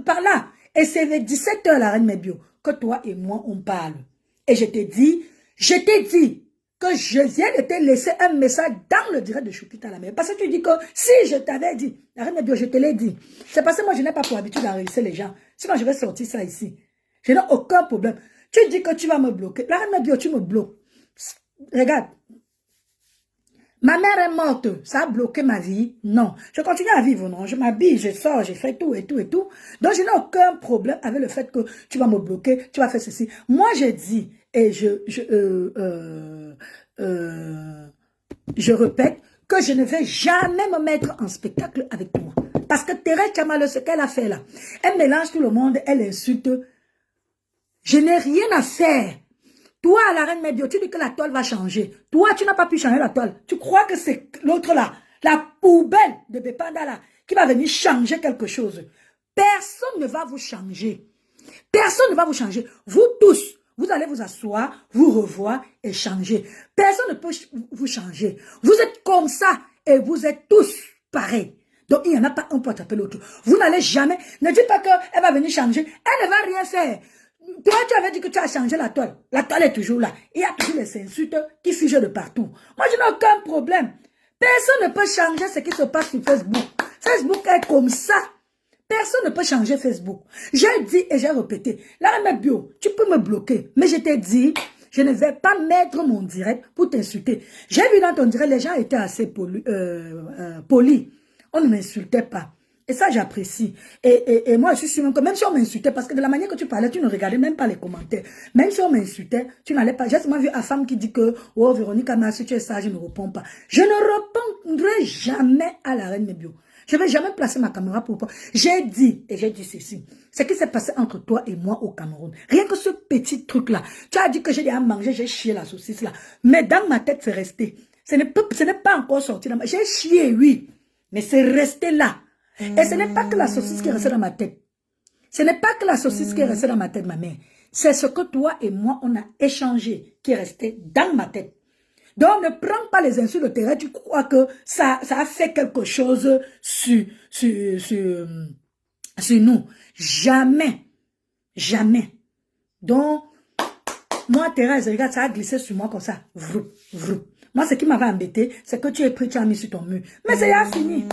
par là. Et c'est vers 17h, la reine Mebio, que toi et moi, on parle. Et je t'ai dit que je viens de te laisser un message dans le direct de Choupita la mère. Parce que tu dis que si je t'avais dit, la reine Mebio, je te l'ai dit. C'est parce que moi, je n'ai pas pour habitude d'enregistrer les gens. Sinon, je vais sortir ça ici. Je n'ai aucun problème. Tu dis que tu vas me bloquer. La reine Mebio, tu me bloques. Regarde. Ma mère est morte, ça a bloqué ma vie. Non, je continue à vivre, non. Je m'habille, je sors, je fais tout et tout et tout. Donc, je n'ai aucun problème avec le fait que tu vas me bloquer, tu vas faire ceci. Moi, j'ai dit, et je répète, que je ne vais jamais me mettre en spectacle avec toi. Parce que Thérèse Tchamalo, ce qu'elle a fait là, elle mélange tout le monde, elle insulte. Je n'ai rien à faire. Toi, la reine Mebio, tu dis que la toile va changer. Toi, tu n'as pas pu changer la toile. Tu crois que c'est l'autre là, la poubelle de Bepanda là, qui va venir changer quelque chose. Personne ne va vous changer. Personne ne va vous changer. Vous tous, vous allez vous asseoir, vous revoir et changer. Personne ne peut vous changer. Vous êtes comme ça et vous êtes tous pareils. Donc, il n'y en a pas un pour attraper l'autre. Vous n'allez jamais, ne dites pas qu'elle va venir changer. Elle ne va rien faire. Toi, tu avais dit que tu as changé la toile. La toile est toujours là. Il y a toujours les insultes qui figent de partout. Moi, je n'ai aucun problème. Personne ne peut changer ce qui se passe sur Facebook. Facebook est comme ça. Personne ne peut changer Facebook. J'ai dit et j'ai répété. La reine Bio, tu peux me bloquer. Mais je t'ai dit, je ne vais pas mettre mon direct pour t'insulter. J'ai vu dans ton direct, les gens étaient assez polis. On ne m'insultait pas. Et ça, j'apprécie. Et moi, je suis sûre que même si on m'insultait, parce que de la manière que tu parlais, tu ne regardais même pas les commentaires. Même si on m'insultait, tu n'allais pas. J'ai seulement vu une femme qui dit que, oh, Véronique Ama, si tu es sage, je ne réponds pas. Je ne répondrai jamais à la reine Mebio. Je ne vais jamais placer ma caméra pour... J'ai dit, et j'ai dit ceci, ce qui s'est passé entre toi et moi au Cameroun. Rien que ce petit truc-là. Tu as dit que j'ai dit à manger, j'ai chié la saucisse là. Mais dans ma tête, c'est resté. Ce n'est pas encore sorti. J'ai chié, oui. Mais c'est resté là. Et ce n'est pas que la saucisse qui est restée dans ma tête. Ce n'est pas que la saucisse qui est restée dans ma tête, ma mère. C'est ce que toi et moi, on a échangé, qui est resté dans ma tête. Donc, ne prends pas les insultes de terrain. Tu crois que ça a fait quelque chose sur nous. Jamais. Jamais. Donc, moi, Thérèse, regarde, ça a glissé sur moi comme ça. Vrou, vrou. Moi, ce qui m'avait embêté, c'est que tu es pris, tu as mis sur ton mur. Mais c'est déjà fini.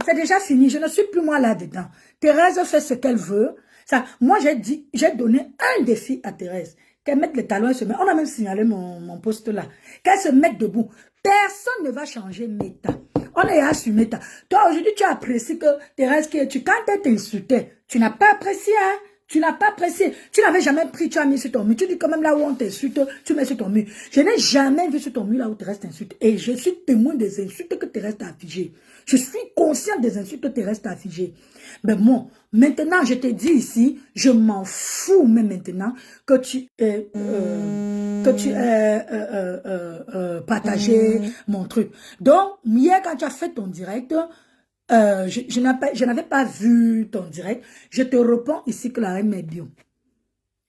C'est déjà fini. Je ne suis plus moi là-dedans. Thérèse fait ce qu'elle veut. Ça, moi, j'ai donné un défi à Thérèse. Qu'elle mette les talons et se mette. On a même signalé mon poste là. Qu'elle se mette debout. Personne ne va changer Meta. On est là sur Meta. Toi, aujourd'hui, tu apprécies que Thérèse, quand elle t'insultait, tu n'as pas apprécié, hein? Tu n'as pas apprécié. Tu n'avais jamais pris, tu as mis sur ton mur. Tu dis quand même là où on t'insulte, tu mets sur ton mur. Je n'ai jamais vu sur ton mur là où Thérèse t'insulte. Et je suis témoin des insultes que Thérèse t'a affligées. Je suis conscient des insultes que Thérèse t'a affligées. Mais bon, maintenant, je te dis ici, je m'en fous, mais maintenant, que tu aies partagé mon truc. Donc, hier, quand tu as fait ton direct, je n'avais pas vu ton direct. Je te réponds ici que la reine Mebio.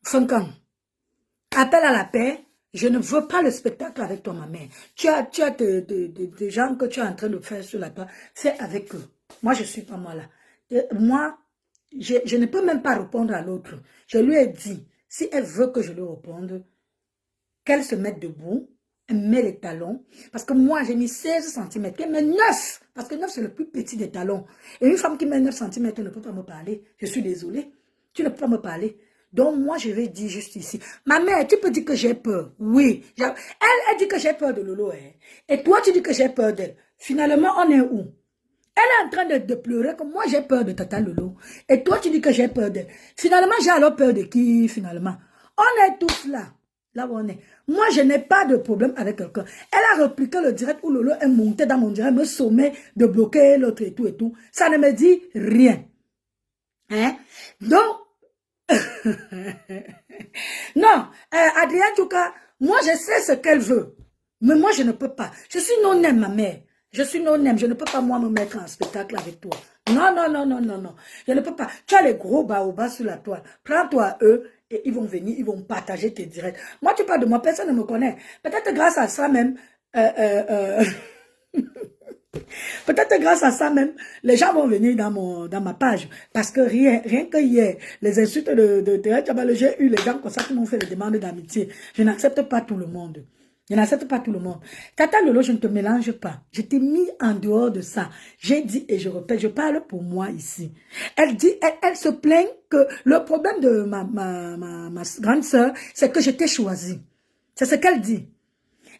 5 ans. Appel à la paix. Je ne veux pas le spectacle avec toi, ma mère. Tu as des gens que tu es en train de faire sur la toile. Fais avec eux. Moi, je ne suis pas moi là. Moi, je ne peux même pas répondre à l'autre. Je lui ai dit, si elle veut que je lui réponde, qu'elle se mette debout, elle met les talons. Parce que moi, j'ai mis 16 cm. Elle met 9. Parce que 9, c'est le plus petit des talons. Et une femme qui met 9 cm ne peut pas me parler. Je suis désolée. Tu ne peux pas me parler. Donc, moi, je vais dire juste ici. Ma mère, tu peux dire que j'ai peur. Oui. Elle dit que j'ai peur de Lolo. Hein. Et toi, tu dis que j'ai peur d'elle. Finalement, on est où? Elle est en train de pleurer comme moi, j'ai peur de Tata Lolo. Et toi, tu dis que j'ai peur d'elle. Finalement, j'ai alors peur de qui, finalement? On est tous là. Là où on est. Moi, je n'ai pas de problème avec quelqu'un. Elle a répliqué le direct où Lolo est monté dans mon direct, me sommait de bloquer l'autre et tout et tout. Ça ne me dit rien. Hein? Donc, non, Adrien, en tout cas, moi, je sais ce qu'elle veut. Mais moi, je ne peux pas. Je suis non-aime, ma mère. Je suis non-aime. Je ne peux pas, moi, me mettre en spectacle avec toi. Non, non, non, non, non, non. Je ne peux pas. Tu as les gros baobas sur la toile. Prends-toi eux et ils vont venir, ils vont partager tes directs. Moi, tu parles de moi, personne ne me connaît. Peut-être grâce à ça même, Peut-être grâce à ça même, les gens vont venir dans ma page. Parce que rien que hier, les insultes de Thérèse Tchabalo, j'ai eu les gens comme ça qui m'ont fait des demandes d'amitié. Je n'accepte pas tout le monde. Je n'accepte pas tout le monde. Tata Lolo, je ne te mélange pas. Je t'ai mis en dehors de ça. J'ai dit et je répète, je parle pour moi ici. Elle dit, elle se plaint que le problème de ma grande sœur, c'est que je t'ai choisi. C'est ce qu'elle dit.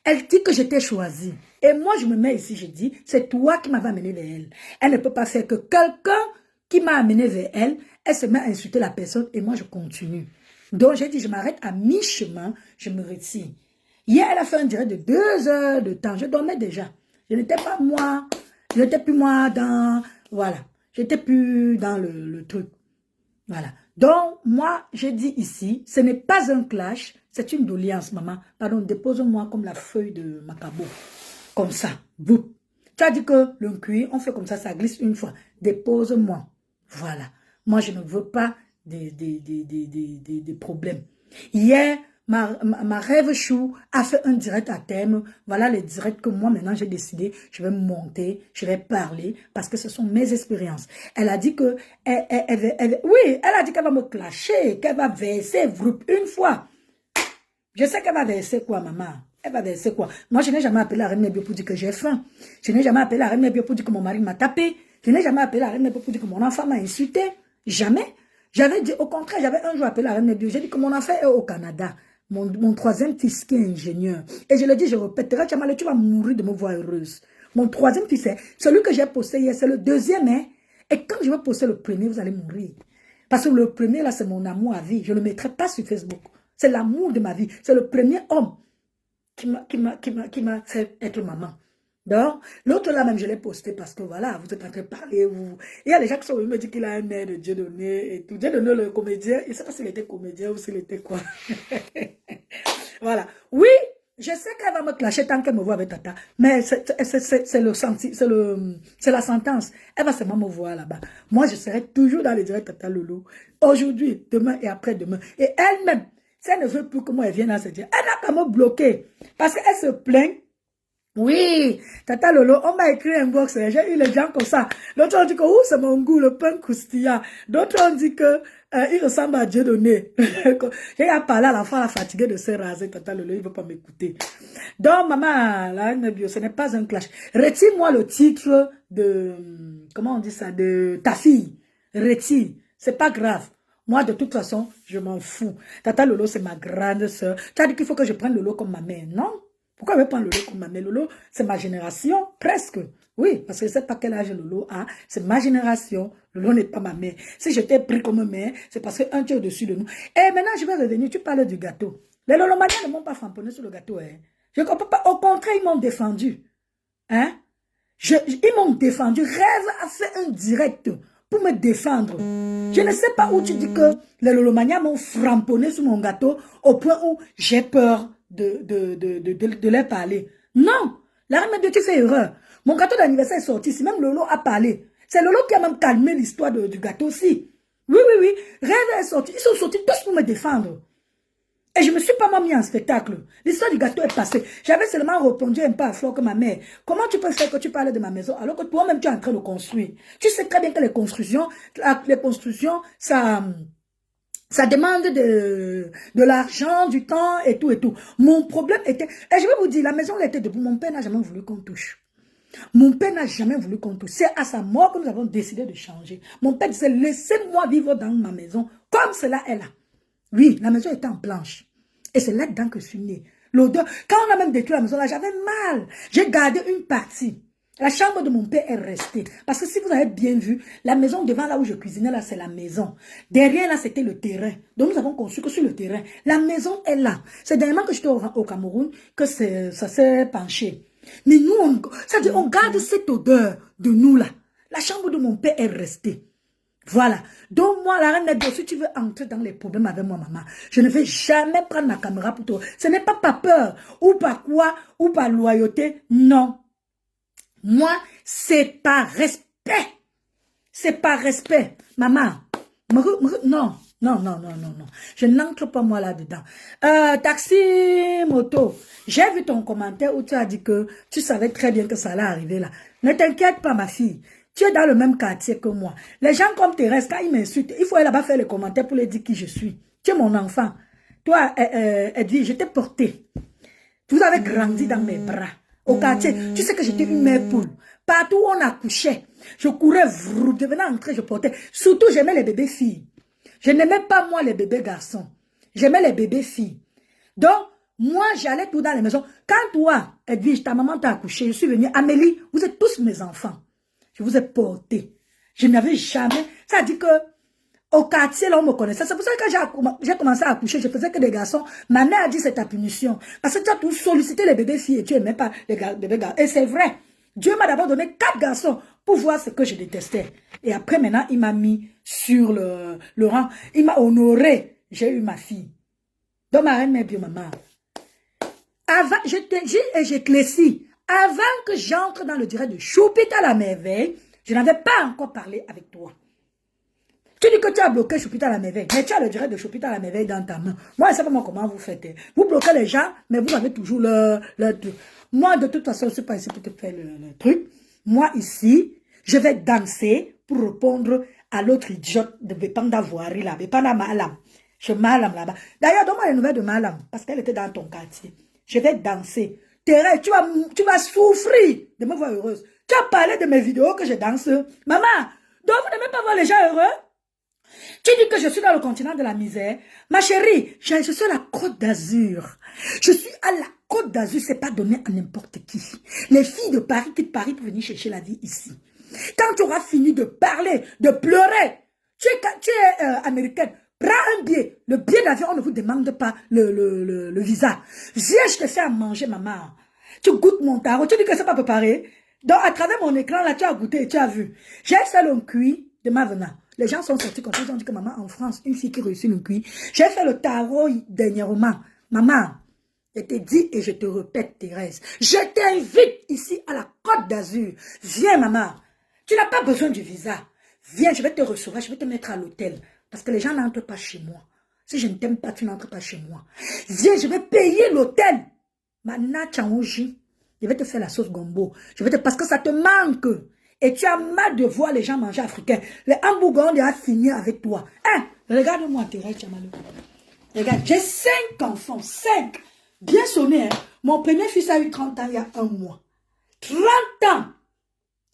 Elle dit que je t'ai choisi. Et moi, je me mets ici, je dis, c'est toi qui m'avais amené vers elle. Elle ne peut pas faire que quelqu'un qui m'a amené vers elle, elle se met à insulter la personne et moi, je continue. Donc, j'ai dit, je m'arrête à mi-chemin, je me retire. Hier, elle a fait un direct de 2 heures de temps. Je dormais déjà. Je n'étais pas moi. Je n'étais plus moi dans... Voilà. Je n'étais plus dans le truc. Voilà. Donc, moi, j'ai dit ici, ce n'est pas un clash, c'est une doléance, maman. Pardon, dépose-moi comme la feuille de Macabo. Comme ça. Boum. Tu as dit que le cuir, on fait comme ça glisse une fois. Dépose-moi. Voilà. Moi, je ne veux pas des problèmes. Hier, ma rêve chou a fait un direct à thème. Voilà les directs que moi, maintenant, j'ai décidé. Je vais monter, je vais parler parce que ce sont mes expériences. Elle a dit que... oui, elle a dit qu'elle va me clasher, qu'elle va verser une fois. Je sais qu'elle va verser quoi, maman? Elle va verser quoi? Moi, je n'ai jamais appelé la reine Nebio pour dire que j'ai faim. Je n'ai jamais appelé la reine Nebio pour dire que mon mari m'a tapé. Je n'ai jamais appelé la reine Nebio pour dire que mon enfant m'a insulté. Jamais. J'avais dit, au contraire, j'avais un jour appelé la reine Nebio. J'ai dit que mon enfant est au Canada. Mon troisième fils qui est ingénieur. Et je le dis, je répéterai, tu vas mourir de me voir heureuse. Mon troisième fils, celui que j'ai posté hier, c'est le deuxième. Hein? Et quand je vais poster le premier, vous allez mourir. Parce que le premier, là, c'est mon amour à vie. Je ne le mettrai pas sur Facebook. C'est l'amour de ma vie. C'est le premier homme qui m'a fait être maman. Donc, l'autre là même, je l'ai posté parce que voilà, vous êtes en train de parler. Il y a des gens qui sont venus me dire qu'il a un air de Dieudonné et tout. Dieudonné, le comédien, je ne sais pas s'il était comédien ou s'il était quoi. Voilà. Oui, je sais qu'elle va me clasher tant qu'elle me voit avec Tata. Mais c'est la sentence. Elle va seulement me voir là-bas. Moi, je serai toujours dans les directs Tata Lolo. Aujourd'hui, demain et après-demain. Et elle-même, si elle ne veut plus que moi, elle vienne à se dire, elle n'a qu'à me bloquer. Parce qu'elle se plaint. Oui, Tata Lolo, on m'a écrit un box, j'ai eu les gens comme ça. L'autre on dit que c'est mon goût, le pain croustillant. D'autres on dit que il ressemble à Dieudonné. J'ai parlé à l'enfant fatigué de se raser, Tata Lolo, il ne veut pas m'écouter. Donc maman, là, ce n'est pas un clash. Retire-moi le titre de, comment on dit ça, de ta fille. Retire, c'est pas grave. Moi, de toute façon, je m'en fous. Tata Lolo, c'est ma grande soeur. Tu as dit qu'il faut que je prenne Lolo comme ma mère, non? Pourquoi je vais prendre Lolo comme ma mère? Lolo, c'est ma génération, presque. Oui, parce que je ne sais pas quel âge Lolo a. C'est ma génération. Lolo n'est pas ma mère. Si je t'ai pris comme mère, c'est parce qu'un tu es au-dessus de nous. Et maintenant, je vais revenir. Tu parles du gâteau. Les Lolomaniens ne m'ont pas framponné sur le gâteau. Hein. Je ne comprends pas. Au contraire, ils m'ont défendu. Hein? Ils m'ont défendu. Rêve a fait un direct pour me défendre. Je ne sais pas où tu dis que les Lolomaniens m'ont framponné sur mon gâteau au point où j'ai peur de leur parler. Non, la reine de tu fais erreur. Mon gâteau d'anniversaire est sorti, si même Lolo a parlé. C'est Lolo qui a même calmé l'histoire du gâteau aussi. Oui. Rêve est sorti. Ils sont sortis tous pour me défendre. Et je ne me suis pas mis en spectacle. L'histoire du gâteau est passée. J'avais seulement répondu un peu à Flore que ma mère. Comment tu peux faire que tu parles de ma maison alors que toi-même tu es en train de construire? Tu sais très bien que les constructions, ça demande de l'argent, du temps et tout et tout. Mon problème était... Et je vais vous dire, la maison elle était debout. Mon père n'a jamais voulu qu'on touche. Mon père n'a jamais voulu qu'on touche. C'est à sa mort que nous avons décidé de changer. Mon père disait, laissez-moi vivre dans ma maison comme cela est là. Oui, la maison était en planche. Et c'est là-dedans que je suis née. L'odeur, quand on a même détruit la maison là, j'avais mal. J'ai gardé une partie. La chambre de mon père est restée. Parce que si vous avez bien vu, la maison devant là où je cuisinais, là, c'est la maison. Derrière là, c'était le terrain. Donc nous avons construit que sur le terrain. La maison est là. C'est dernièrement que j'étais au Cameroun que ça s'est penché. Mais nous, on garde cette odeur de nous là. La chambre de mon père est restée. Voilà. Donc moi, la reine Nebio, si tu veux entrer dans les problèmes avec moi, maman, je ne vais jamais prendre ma caméra pour toi. Ce n'est pas par peur, ou par quoi, ou par loyauté. Non. Moi, c'est par respect. C'est par respect. Maman, non. Non, non, non, non, non. Je n'entre pas moi là-dedans. Taxi moto, j'ai vu ton commentaire où tu as dit que tu savais très bien que ça allait arriver là. Ne t'inquiète pas, ma fille. Tu es dans le même quartier que moi. Les gens comme Thérèse, quand ils m'insultent, il faut aller là-bas faire les commentaires pour leur dire qui je suis. Tu es mon enfant. Toi, Edwige, je t'ai porté. Vous avez grandi dans mes bras. Au quartier, tu sais que j'étais une mère poule. Partout où on accouchait, je courais, je venais entrer, je portais. Surtout, j'aimais les bébés filles. Je n'aimais pas, moi, les bébés garçons. J'aimais les bébés filles. Donc, moi, j'allais tout dans les maisons. Quand toi, Edwige, ta maman t'a accouché, je suis venue. Amélie, vous êtes tous mes enfants. Je vous ai porté. Je n'avais jamais... Ça dit que au quartier, là, on me connaissait. C'est pour ça que j'ai commencé à accoucher. Je faisais que des garçons. Ma mère a dit c'est ta punition. Parce que tu as tout sollicité les bébés filles et tu n'aimais pas les bébés garçons. Et c'est vrai. Dieu m'a d'abord donné 4 garçons pour voir ce que je détestais. Et après, maintenant, il m'a mis sur le rang. Il m'a honoré. J'ai eu ma fille. Donc, ma reine, mère, bio, maman. Avant, je te dis et j'éclaircis. Avant que j'entre dans le direct de Choupita la merveille, je n'avais pas encore parlé avec toi. Tu dis que tu as bloqué Choupita la merveille, mais tu as le direct de Choupita la merveille dans ta main. Moi, je ne sais pas moi comment vous faites. Vous bloquez les gens, mais vous avez toujours le truc. Moi, de toute façon, je ne suis pas ici pour te faire le truc. Moi, ici, je vais danser pour répondre à l'autre idiote de Bepanda Voiri là, Bepanda Malam. Je Malam là-bas. D'ailleurs, donne-moi les nouvelles de Malam, parce qu'elle était dans ton quartier. Je vais danser. Thérèse, tu vas souffrir de me voir heureuse. Tu as parlé de mes vidéos que je danse. Maman, donc vous n'aimez pas voir les gens heureux? Tu dis que je suis dans le continent de la misère. Ma chérie, je suis à la Côte d'Azur. Je suis à la Côte d'Azur, c'est pas donné à n'importe qui. Les filles de Paris quittent Paris pour venir chercher la vie ici. Quand tu auras fini de parler, de pleurer, tu es américaine, prends un billet. Le billet d'avion, on ne vous demande pas le visa. Viens, je te fais à manger, maman. Tu goûtes mon tarot, tu dis que c'est pas préparé. Donc, à travers mon écran, là, tu as goûté et tu as vu. J'ai fait le cuit de ma venant. Les gens sont sortis comme ça, ils ont dit que maman, en France, une fille qui réussit le cuit. J'ai fait le tarot dernièrement. Maman, je te dis et je te répète, Thérèse, je t'invite ici à la Côte d'Azur. Viens, maman. Tu n'as pas besoin du visa. Viens, je vais te recevoir, je vais te mettre à l'hôtel. Parce que les gens n'entrent pas chez moi. Si je ne t'aime pas, tu n'entres pas chez moi. Viens, je vais payer l'hôtel. Mana Changoji, je vais te faire la sauce gombo. Parce que ça te manque. Et tu as mal de voir les gens manger africain. Les hamburgers, on a fini avec toi. Hein? Regarde-moi, Thérèse Chamalou. Regarde, j'ai 5 enfants. 5. Bien sonné, hein? Mon premier fils a eu 30 ans il y a un mois. 30 ans.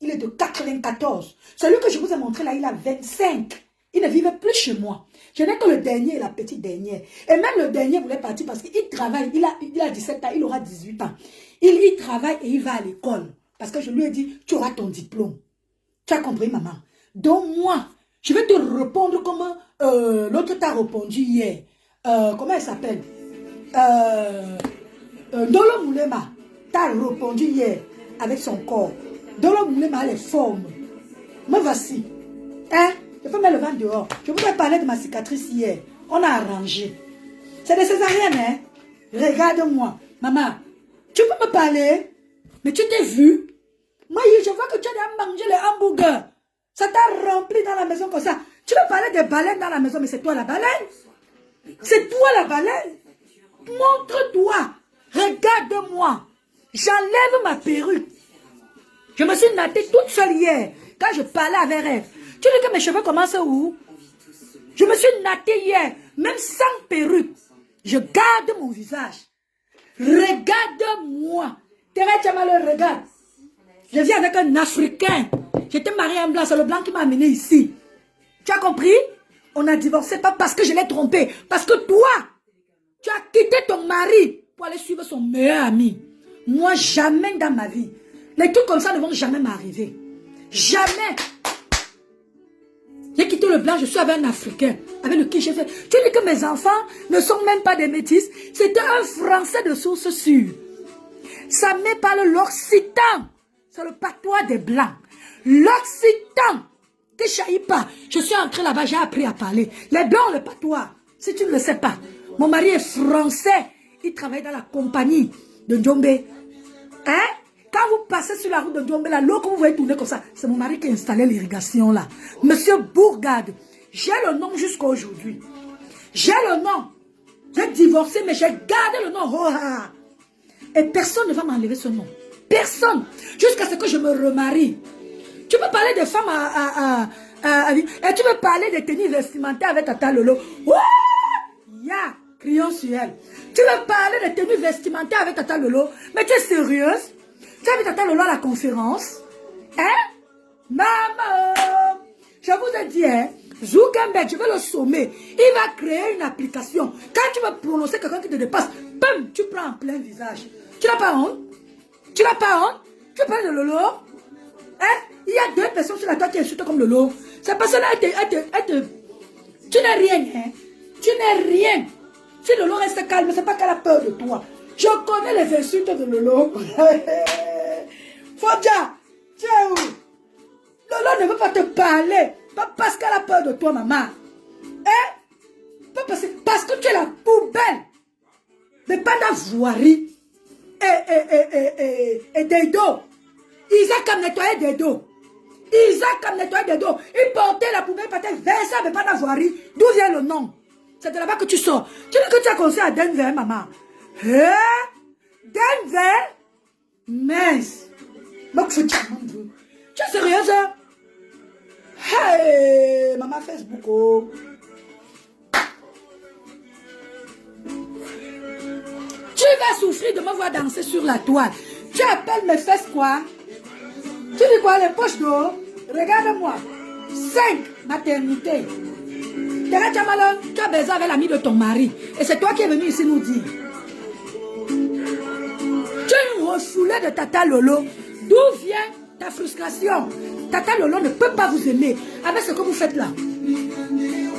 Il est de 94. Celui que je vous ai montré là, il a 25. Il ne vivait plus chez moi. Je n'ai que le dernier et la petite dernière. Et même le dernier voulait partir parce qu'il travaille. Il a 17 ans, il aura 18 ans. Il travaille et il va à l'école. Parce que je lui ai dit, tu auras ton diplôme. Tu as compris, maman? Donc moi, je vais te répondre comme l'autre t'a répondu hier. Comment elle s'appelle? Dolo Moulema t'a répondu hier avec son corps. Dolo Moulema a les formes. Me voici. Hein? Je peux mettre le ventre dehors. Je voudrais parler de ma cicatrice hier. On a arrangé. C'est des césariennes, hein? Regarde-moi. Maman, tu peux me parler? Mais tu t'es vu? Moi, je vois que tu as mangé les hamburgers. Ça t'a rempli dans la maison comme ça. Tu veux parler des baleines dans la maison, mais c'est toi la baleine. C'est toi la baleine. Montre-toi. Regarde-moi. J'enlève ma perruque. Je me suis nattée toute seule hier. Quand je parlais avec elle. Tu dis que mes cheveux commencent où? Je me suis nattée hier. Même sans perruque. Je garde mon visage. Regarde-moi. Thérèse Chamalou, regarde. Je viens avec un Africain. J'étais mariée à un blanc. C'est le blanc qui m'a amené ici. Tu as compris? On a divorcé pas parce que je l'ai trompé. Parce que toi, tu as quitté ton mari pour aller suivre son meilleur ami. Moi, jamais dans ma vie. Les trucs comme ça ne vont jamais m'arriver. Jamais. J'ai quitté le blanc, je suis avec un Africain. Avec lequel j'ai fait. Tu dis que mes enfants ne sont même pas des métis. C'était un Français de source sûre. Ça me parle l'occitan. C'est le patois des blancs. L'occitan. T'es chahi pas. Je suis entrée là-bas, j'ai appris à parler. Les blancs, le patois. Si tu ne le sais pas. Mon mari est français. Il travaille dans la compagnie de Djombe. Hein? Quand vous passez sur la route de Djombe, là, l'eau que vous voyez tourner comme ça, c'est mon mari qui a installé l'irrigation là. Monsieur Bourgade, J'ai le nom jusqu'à aujourd'hui. J'ai le nom. J'ai divorcé, mais j'ai gardé le nom. Oh, ah. Et personne ne va m'enlever ce nom. Personne. Jusqu'à ce que je me remarie. Tu peux parler de femmes et tu peux parler de tenues vestimentaires avec Tata Lolo. Oh, ya, crions sur elle. Tu veux parler de tenues vestimentaires avec Tata Lolo. Mais tu es sérieuse? Tu as vu Tata Lolo à la conférence? Hein? Maman! Je vous ai dit, hein? Zuckerberg, je vais le sommer. Il va créer une application. Quand tu vas prononcer quelqu'un qui te dépasse, bam, tu prends en plein visage. Tu n'as pas honte? Tu n'as pas honte? Tu parles de Lolo? Hein? Il y a deux personnes sur la tête qui insultent comme Lolo. Cette personne-là, tu n'es rien, hein? Tu n'es rien. Si Lolo reste calme, c'est pas qu'elle a peur de toi. Je connais les insultes de Lolo. Fodja, tu es où? Lolo ne veut pas te parler. Pas parce qu'elle a peur de toi, maman. Hein? Pas parce que tu es la poubelle. Mais pas la voirie. Et des dos. Isaac a nettoyé des dos. Isaac a nettoyé des dos. Il portait la poubelle, peut-être verser, mais pas la voirie. D'où vient le nom? C'est de là-bas que tu sors. Tu dis que tu as conseillé à Denver, maman. Hein? Denver? Mince. Donc, tu es sérieuse, hein? Hey, maman Facebook. Oh. Tu vas souffrir de me voir danser sur la toile. Tu appelles mes fesses quoi? Tu dis quoi, les poches d'eau? Regarde-moi. 5 maternités. Tu as besoin avec l'ami de ton mari. Et c'est toi qui es venu ici nous dire. Tu es une refoulée de Tata Lolo. D'où vient ta frustration? Tata Lolo ne peut pas vous aimer avec ce que vous faites là.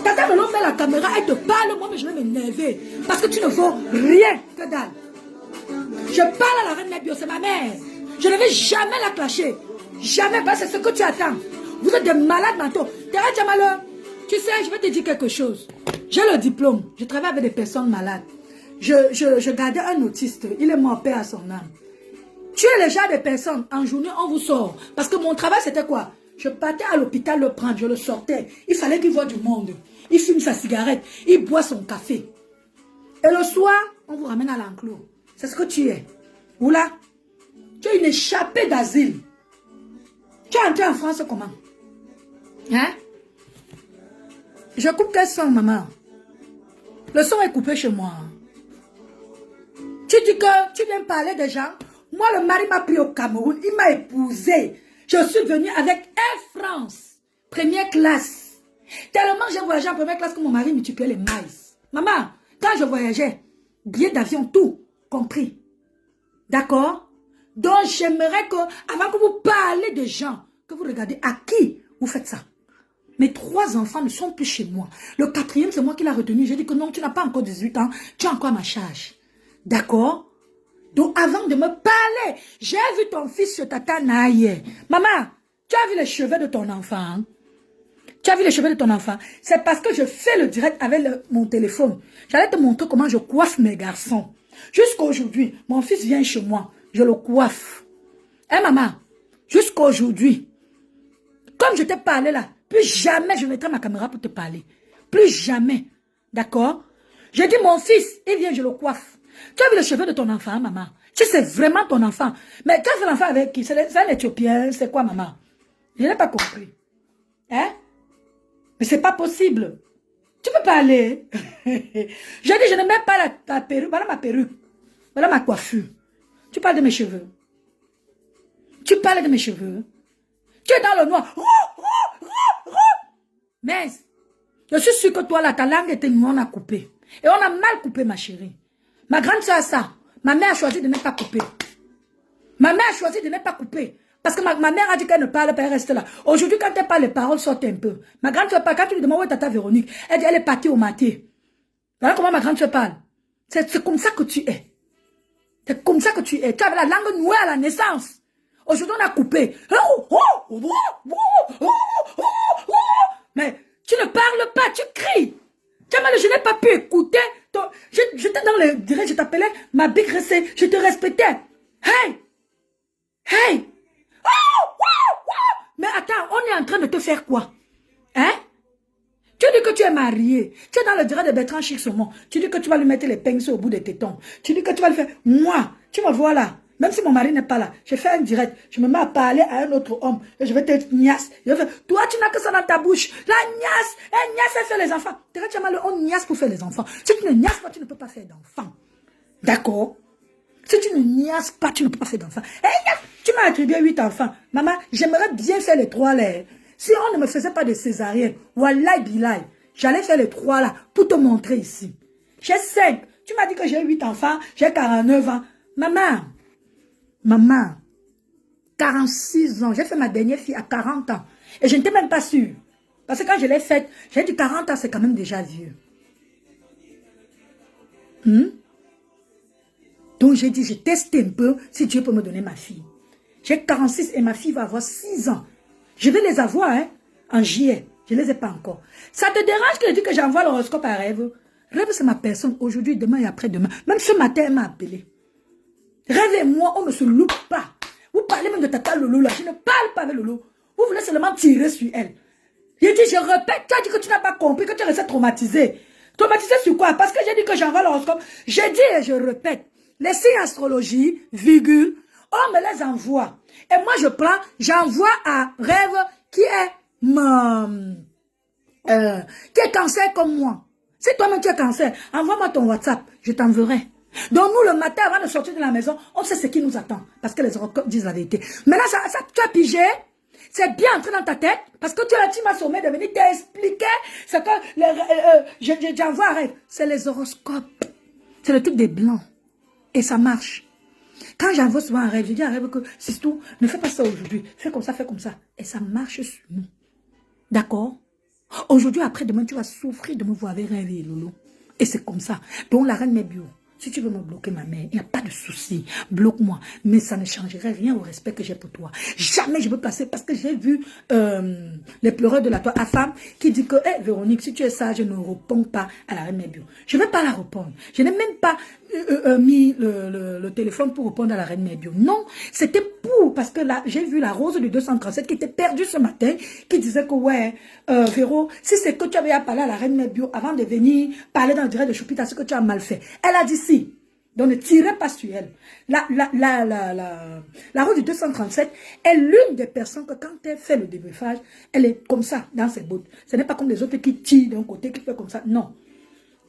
Tata Lolo met la caméra, elle te parle, moi mais je vais m'énerver. Parce que tu ne vaux rien que dalle. Je parle à la reine Nebio, c'est ma mère. Je ne vais jamais la clasher. Jamais, parce que c'est ce que tu attends. Vous êtes des malades mentaux. Terra Djamalo, tu sais, je vais te dire quelque chose. J'ai le diplôme. Je travaille avec des personnes malades. Je gardais un autiste. Il est mort, paix à son âme. Tu es le genre de personnes, en journée, on vous sort. Parce que mon travail, c'était quoi? Je partais à l'hôpital le prendre, je le sortais. Il fallait qu'il voie du monde. Il fume sa cigarette, il boit son café. Et le soir, on vous ramène à l'enclos. C'est ce que tu es. Oula, tu es une échappée d'asile. Tu es entré en France comment? Hein? Je coupe quel son, maman? Le son est coupé chez moi. Tu dis que tu viens parler des gens. Moi, le mari m'a pris au Cameroun. Il m'a épousé. Je suis venue avec Air France. Première classe. Tellement j'ai voyagé en première classe que mon mari multipliait les maïs. Maman, quand je voyageais, billet d'avion, tout compris. D'accord? Donc, j'aimerais que, avant que vous parlez de gens, que vous regardez à qui vous faites ça. Mes 3 enfants ne sont plus chez moi. Le 4e, c'est moi qui l'ai retenu. J'ai dit que non, tu n'as pas encore 18 ans. Tu as encore ma charge. D'accord? Donc, avant de me parler, j'ai vu ton fils sur Tata Naye. Maman, tu as vu les cheveux de ton enfant? Hein? Tu as vu les cheveux de ton enfant? C'est parce que je fais le direct avec mon téléphone. J'allais te montrer comment je coiffe mes garçons. Jusqu'à aujourd'hui, mon fils vient chez moi. Je le coiffe. Hein, maman? Jusqu'à aujourd'hui. Comme je t'ai parlé là, plus jamais je mettrai ma caméra pour te parler. Plus jamais. D'accord? J'ai dit, mon fils, il vient, je le coiffe. Tu as vu les cheveux de ton enfant, maman? Tu sais vraiment ton enfant. Mais quand c'est l'enfant avec qui? C'est un Éthiopien, c'est quoi, maman? Je n'ai pas compris. Hein? Mais c'est pas possible. Tu peux parler. J'ai dit, je ne mets pas la perruque. Voilà ma perruque. Voilà ma coiffure. Tu parles de mes cheveux. Tu parles de mes cheveux. Tu es dans le noir. Mais, je suis sûre que toi, là, ta langue était noire, on a coupé. Et on a mal coupé, ma chérie. Ma grande soeur a ça. Ma mère a choisi de ne pas couper. Ma mère a choisi de ne pas couper. Parce que ma mère a dit qu'elle ne parle pas, elle reste là. Aujourd'hui, quand elle parle, les paroles sortent un peu. Ma grande soeur parle. Quand tu lui demandes où est Tata Véronique, elle dit elle est partie au maté. Voilà comment ma grande soeur parle. C'est comme ça que tu es. C'est comme ça que tu es. Tu avais la langue nouée à la naissance. Aujourd'hui, on a coupé. Mais tu ne parles pas, tu cries. Je n'ai pas pu écouter. J'étais dans le direct, je t'appelais ma big recette. Je te respectais. Hey! Hey! Mais attends, on est en train de te faire quoi? Hein? Tu dis que tu es marié. Tu es dans le direct de Bertrand Chic Saumon. Tu dis que tu vas lui mettre les pinceaux au bout des tétons. Tu dis que tu vas lui faire... Moi, tu me vois là. Même si mon mari n'est pas là, je fais un direct. Je me mets à parler à un autre homme. Et je vais te niasse. Je vais faire, toi, tu n'as que ça dans ta bouche. La niasse. Elle fait les enfants. On niasse pour faire les enfants. Si tu ne niasses pas, tu ne peux pas faire d'enfants. D'accord? Si tu ne niasses pas, tu ne peux pas faire d'enfants. Tu m'as attribué 8 enfants. Maman, j'aimerais bien faire les 3 là. Si on ne me faisait pas de césarienne, wallahi bilay, j'allais faire les 3 là pour te montrer ici. J'ai 5. Tu m'as dit que j'ai 8 enfants, j'ai 49 ans. Maman, 46 ans. J'ai fait ma dernière fille à 40 ans. Et je n'étais même pas sûre. Parce que quand je l'ai faite, j'ai dit 40 ans, c'est quand même déjà vieux. Donc j'ai dit, je teste un peu si Dieu peut me donner ma fille. J'ai 46 et ma fille va avoir 6 ans. Je vais les avoir en juillet. Je ne les ai pas encore. Ça te dérange que je dis que j'envoie l'horoscope à Rêve? Rêve, c'est ma personne. Aujourd'hui, demain et après-demain. Même ce matin, elle m'a appelé. Rêve et moi, on ne se loupe pas. Vous parlez même de Tata Lolo là. Je ne parle pas avec Lolo. Vous voulez seulement tirer sur elle. J'ai dit, je répète, tu as dit que tu n'as pas compris, que tu es resté traumatisé. Traumatisé sur quoi? Parce que j'ai dit que j'envoie l'horoscope. J'ai dit et je répète. Les signes astrologie, virgule, on me les envoie. Et moi, je prends, j'envoie à Rêve qui est cancer comme moi. Si toi-même tu es cancer, envoie-moi ton WhatsApp, je t'enverrai. Donc nous, le matin, avant de sortir de la maison, on sait ce qui nous attend. Parce que les horoscopes disent la vérité. Maintenant, ça tu as pigé. C'est bien entré dans ta tête. Parce que tu m'as sommé de venir t'expliquer ce que j'envoie à Rêve. C'est les horoscopes. C'est le truc des blancs. Et ça marche. Quand j'envoie souvent un rêve, je dis à Rêve que c'est tout, ne fais pas ça aujourd'hui. Fais comme ça, fais comme ça. Et ça marche sur nous. D'accord? Aujourd'hui, après-demain, tu vas souffrir de me voir avec Rêve et Lolo. Et c'est comme ça. Donc la reine mes bio. Si tu veux me bloquer ma mère, il n'y a pas de souci. Bloque-moi. Mais ça ne changerait rien au respect que j'ai pour toi. Jamais je veux passer parce que j'ai vu les pleureurs de la toile à femme qui dit que, hey, Véronique, si tu es sage, je ne réponds pas à la reine mes bio. Je ne vais pas la répondre. Je n'ai même pas mis le téléphone pour répondre à la reine mes bio. Non, c'était pour, parce que là, j'ai vu la rose de 237 qui était perdue ce matin, qui disait que, ouais, Véro, si c'est que tu avais à parler à la reine mes bio avant de venir parler dans le direct de Choupita, c'est que tu as mal fait. Elle a dit si. Donc ne tirez pas sur elle. La rose du 237 est l'une des personnes que quand elle fait le débriefage, elle est comme ça, dans ses bottes. Ce n'est pas comme les autres qui tirent d'un côté, qui fait comme ça. Non.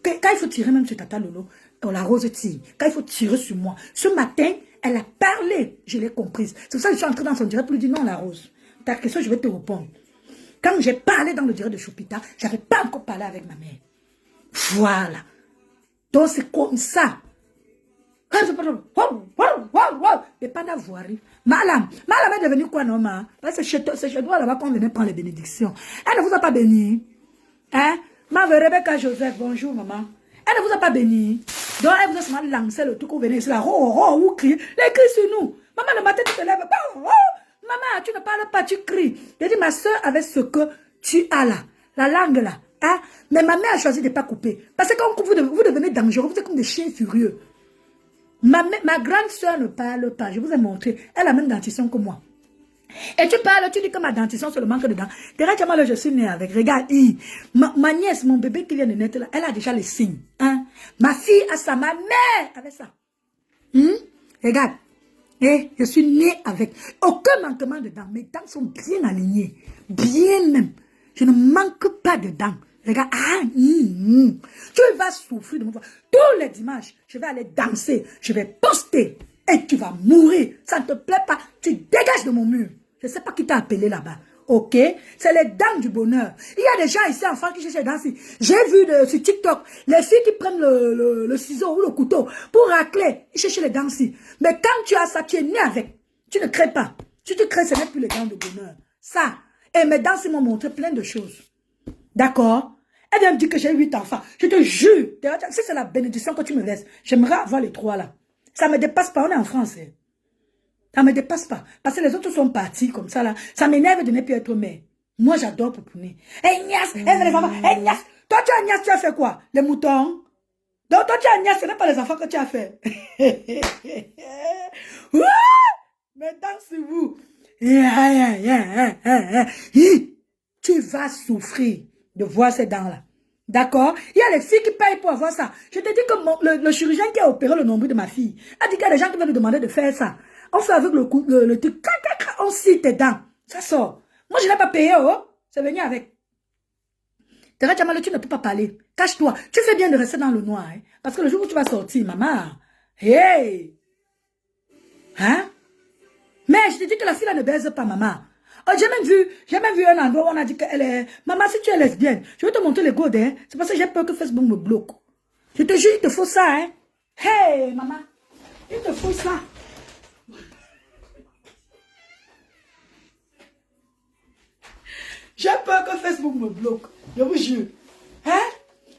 Quand il faut tirer même sur Tata Lolo, la rose tire. Quand il faut tirer sur moi. Ce matin, elle a parlé. Je l'ai comprise. C'est pour ça que je suis entrée dans son direct pour lui dire non, la rose. Ta question, je vais te répondre. Quand j'ai parlé dans le direct de Choupita, je n'avais pas encore parlé avec ma mère. Voilà. Donc c'est comme ça. Mais pas d'avoir. Malam est devenue quoi, non, ma? C'est chez toi là-bas qu'on venait prendre les bénédictions. Elle ne vous a pas béni. Hein? Ma Rebecca Joseph, bonjour, maman. Elle ne vous a pas béni. Donc, elle vous a seulement lancé le truc, vous venez ici là, vous criez. Les cris sur nous. Maman, le matin, tu te lèves. Maman, tu ne parles pas, tu cries. J'ai dit, ma soeur, avec ce que tu as là, la langue là, hein? Mais ma mère a choisi de ne pas couper. Parce que quand vous devenez dangereux, vous êtes comme des chiens furieux. Ma grande soeur ne parle pas. Je vous ai montré. Elle a la même dentition que moi. Et tu parles, tu dis que ma dentition se le manque dedans. Directement là, je suis née avec. Regarde, ma nièce, mon bébé qui vient de naître là, elle a déjà les signes. Hein? Ma fille a ça, ma mère avait ça. Regarde. Et je suis née avec. Aucun manquement de dents. Mes dents sont bien alignées. Bien même. Je ne manque pas de dents. Regarde, tu vas souffrir de me voir. Tous les dimanches, je vais aller danser, je vais poster et tu vas mourir. Ça ne te plaît pas, tu dégages de mon mur. Je ne sais pas qui t'a appelé là-bas. Ok? C'est les dents du bonheur. Il y a des gens ici, enfants, qui cherchent les dents. J'ai vu sur TikTok, les filles qui prennent le ciseau ou le couteau pour racler, ils cherchent les dents. Mais quand tu as ça, tu es né avec. Tu ne crées pas. Si tu crées, ce n'est plus les dents de bonheur. Ça. Et mes dents, m'ont montré plein de choses. D'accord? Elle vient me dire que j'ai 8 enfants. Je te jure. Si c'est la bénédiction que tu me laisses, j'aimerais avoir les 3 là. Ça ne me dépasse pas. On est en France. Ça ne me dépasse pas. Parce que les autres sont partis comme ça là. Ça m'énerve de ne plus être mère. Moi, j'adore pouponner. Hé, Nias, elle fait les enfants. Hé, Nias. Toi, tu as Nias, tu as fait quoi? Les moutons? Donc, toi, tu as Nias, ce n'est pas les enfants que tu as fait. Mais dansez-vous. Tu vas souffrir. de voir ces dents-là. D'accord? Il y a les filles qui payent pour avoir ça. Je te dis que le chirurgien qui a opéré le nombril de ma fille a dit qu'il y a des gens qui veulent lui demander de faire ça. On fait avec le truc, on scie tes dents. Ça sort. Moi, je n'ai pas payé, oh. C'est venu avec. Teresa Tchamalo, tu ne peux pas parler. Cache-toi. Tu fais bien de rester dans le noir. Hein? Parce que le jour où tu vas sortir, maman. Hey! Hein? Mais je te dis que la fille là ne baise pas, maman. Oh, j'ai même vu un endroit où on a dit qu'elle est... Maman, si tu es lesbienne, je vais te montrer les godes, hein. C'est parce que j'ai peur que Facebook me bloque. Je te jure, il te faut ça, hein. Hey, maman. Il te faut ça. J'ai peur que Facebook me bloque. Je vous jure. Hein?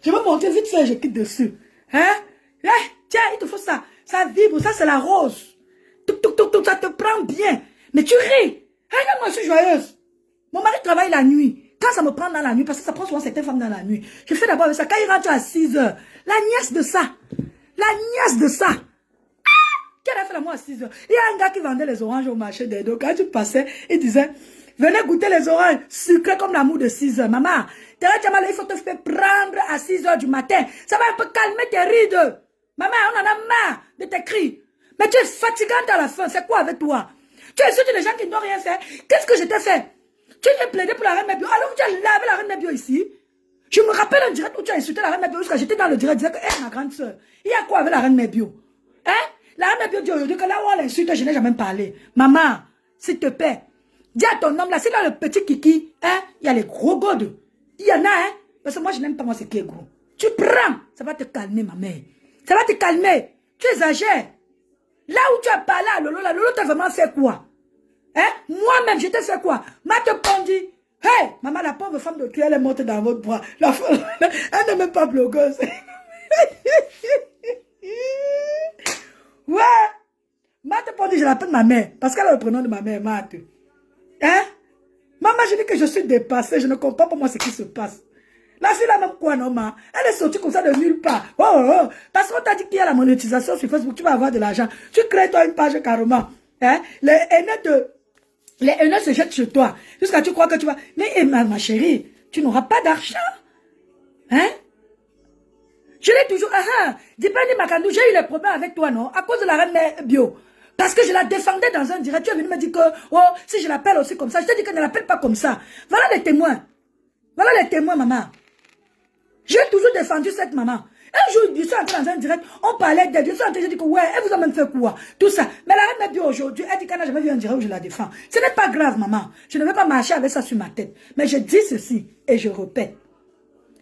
Je vais montrer vite fait, je quitte dessus. Hein? Eh, tiens, il te faut ça. Ça vibre, ça c'est la rose. Tout, ça te prend bien. Mais tu ris. Regarde-moi, je suis joyeuse. Mon mari travaille la nuit. Quand ça me prend dans la nuit, parce que ça prend souvent certaines femmes dans la nuit, je fais d'abord avec ça. Quand il rentre à 6 heures, la nièce de ça. La nièce de ça. Qui a fait l'amour à 6 heures? Il y a un gars qui vendait les oranges au marché des dos. Quand tu passais, il disait, venez goûter les oranges sucrées comme l'amour de 6 heures. Maman, il faut te faire prendre à 6 heures du matin. Ça va un peu calmer tes rides. Maman, on en a marre de tes cris. Mais tu es fatigante à la fin. C'est quoi avec toi? Tu insultes les gens qui n'ont rien fait. Qu'est-ce que je t'ai fait? Tu as plaidé pour la reine Mébio. Alors tu as lavé la reine Mébio ici. Je me rappelle un direct où tu as insulté la reine Mébio. Parce que j'étais dans le direct, je disais que, hé, ma grande soeur, il y a quoi avec la reine Mébio? Hein? La reine Mébio dit aujourd'hui que là où on l'insulte, je n'ai jamais parlé. Maman, s'il te plaît, dis à ton homme là, c'est dans le petit kiki, hein? Il y a les gros godes. Il y en a, hein? Parce que moi, je n'aime pas moi ce qui est gros. Tu prends, ça va te calmer, ma mère. Ça va te calmer. Tu exagères. Là où tu as parlé à Lolo, là, Lolo t'a vraiment fait quoi? Hein? Moi-même, je t'ai fait quoi? M'a te dit, hey, maman, la pauvre femme de Dieu, elle est morte dans votre bras. Elle n'est même pas blogueuse. Ouais. M'a te dit, je l'appelle ma mère. Parce qu'elle a le prénom de ma mère, Marthe. Hein? Maman, je dis que je suis dépassée. Je ne comprends pas moi ce qui se passe. La fille là même quoi, non, ma? Elle est sortie comme ça de nulle part. Oh, oh. Parce qu'on t'a dit qu'il y a la monétisation sur Facebook, tu vas avoir de l'argent. Tu crées toi une page carrément. Hein? Les haineux se jettent sur toi. Jusqu'à tu crois que tu vas... Mais ma chérie, tu n'auras pas d'argent. Hein? Je l'ai toujours... Dis pas, Makandou, j'ai eu les problèmes avec toi, non? À cause de la reine bio. Parce que je la défendais dans un direct. Tu es venu me dire que, oh, si je l'appelle aussi comme ça, je te dis que ne l'appelle pas comme ça. Voilà les témoins. Voilà les témoins, maman. J'ai toujours défendu cette maman. Un jour, je suis entré dans un direct, on parlait d'elle. Je suis entré, j'ai dit que ouais, elle vous a même fait quoi? Tout ça. Mais la reine m'a dit aujourd'hui, elle dit qu'elle n'a jamais vu un direct où je la défends. Ce n'est pas grave, maman. Je ne vais pas marcher avec ça sur ma tête. Mais je dis ceci, et je répète.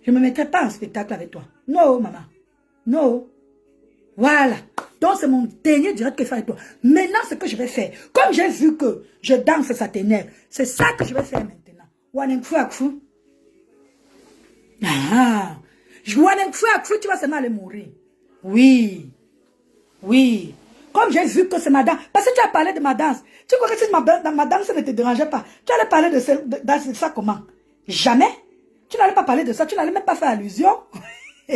Je ne me mettrai pas en spectacle avec toi. Non, maman. Non. Voilà. Donc, c'est mon dernier direct que je fais avec toi. Maintenant, ce que je vais faire, comme j'ai vu que je danse, ça t'énerve, c'est ça que je vais faire maintenant. Wanenfou. Ah, tu vas seulement aller mourir. Oui. Oui. Comme j'ai vu que c'est ma danse. Parce que tu as parlé de ma danse. Tu crois que si ma danse ne te dérangeait pas, tu allais parler de ça comment? Jamais. Tu n'allais pas parler de ça. Tu n'allais même pas faire allusion. Tu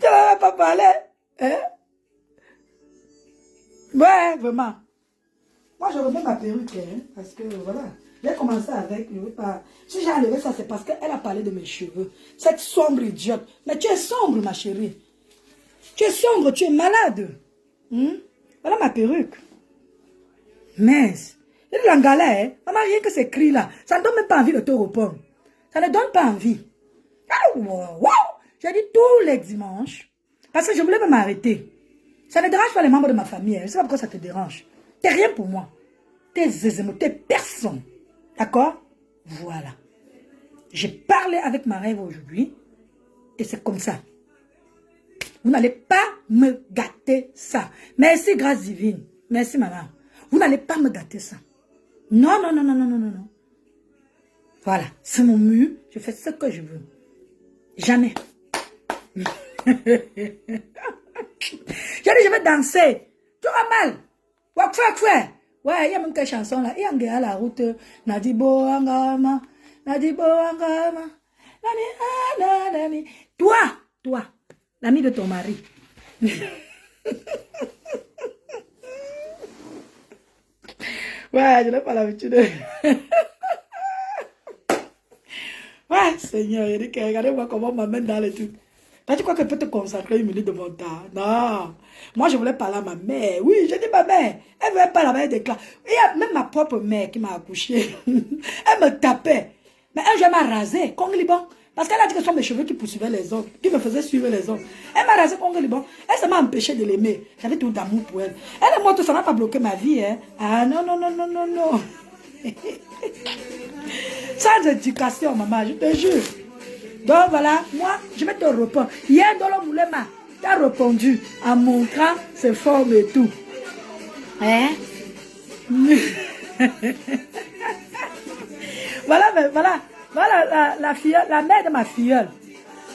n'allais même pas parler. Hein? Ouais, vraiment. Moi, je remets ma perruque. Hein, parce que voilà. J'ai commencé avec, je veux pas... Si j'ai enlevé ça, c'est parce qu'elle a parlé de mes cheveux. Cette sombre idiote. Mais tu es sombre, ma chérie. Tu es sombre, tu es malade. Voilà ma perruque. Mince. Il est en galère, hein. Maman, rien que ces cris-là, ça ne donne même pas envie de te répondre. Ça ne donne pas envie. Ah, wow. J'ai dit tous les dimanches. Parce que je voulais même m'arrêter. Ça ne dérange pas les membres de ma famille. Je ne sais pas pourquoi ça te dérange. T'es rien pour moi. T'es zézémo, t'es personne. D'accord? Voilà. J'ai parlé avec ma rêve aujourd'hui. Et c'est comme ça. Vous n'allez pas me gâter ça. Merci, grâce divine. Merci, maman. Vous n'allez pas me gâter ça. Non, non, non, non, non, non, non, non. Voilà. C'est mon mur. Je fais ce que je veux. Jamais. J'ai dit, je vais danser. Tu auras mal. Ouais, il y a même quelle chanson là. Il y a un gars à la route. Nadibo Angama. Nadibo Angama. Toi, l'ami de ton mari. Ouais, je n'ai pas l'habitude. Ouais, Seigneur, il dit que regardez-moi comment on m'amène dans les trucs. Toi, tu crois que je peux te consacrer 1 minute de mon temps? Non. Moi, je voulais parler à ma mère. Oui, j'ai dit ma mère. Elle ne veut pas la mère déclare. Il y a même ma propre mère qui m'a accouché. Elle me tapait. Mais un jour, elle m'a rasé. Congo-Liban. Parce qu'elle a dit que ce sont mes cheveux qui poursuivaient les hommes, qui me faisaient suivre les hommes. Elle m'a rasé Congo-Liban. Elle, ça m'a empêché de l'aimer. J'avais tout d'amour pour elle. Elle est morte, ça n'a pas bloqué ma vie. Hein. Ah non, non, non, non, non, non. Sans éducation, maman, je te jure. Donc voilà, moi, je vais te répondre. Hier, Dolo Moulema t'a répondu en montrant ses formes et tout. Hein? Voilà, mais voilà. Voilà la mère de ma filleule.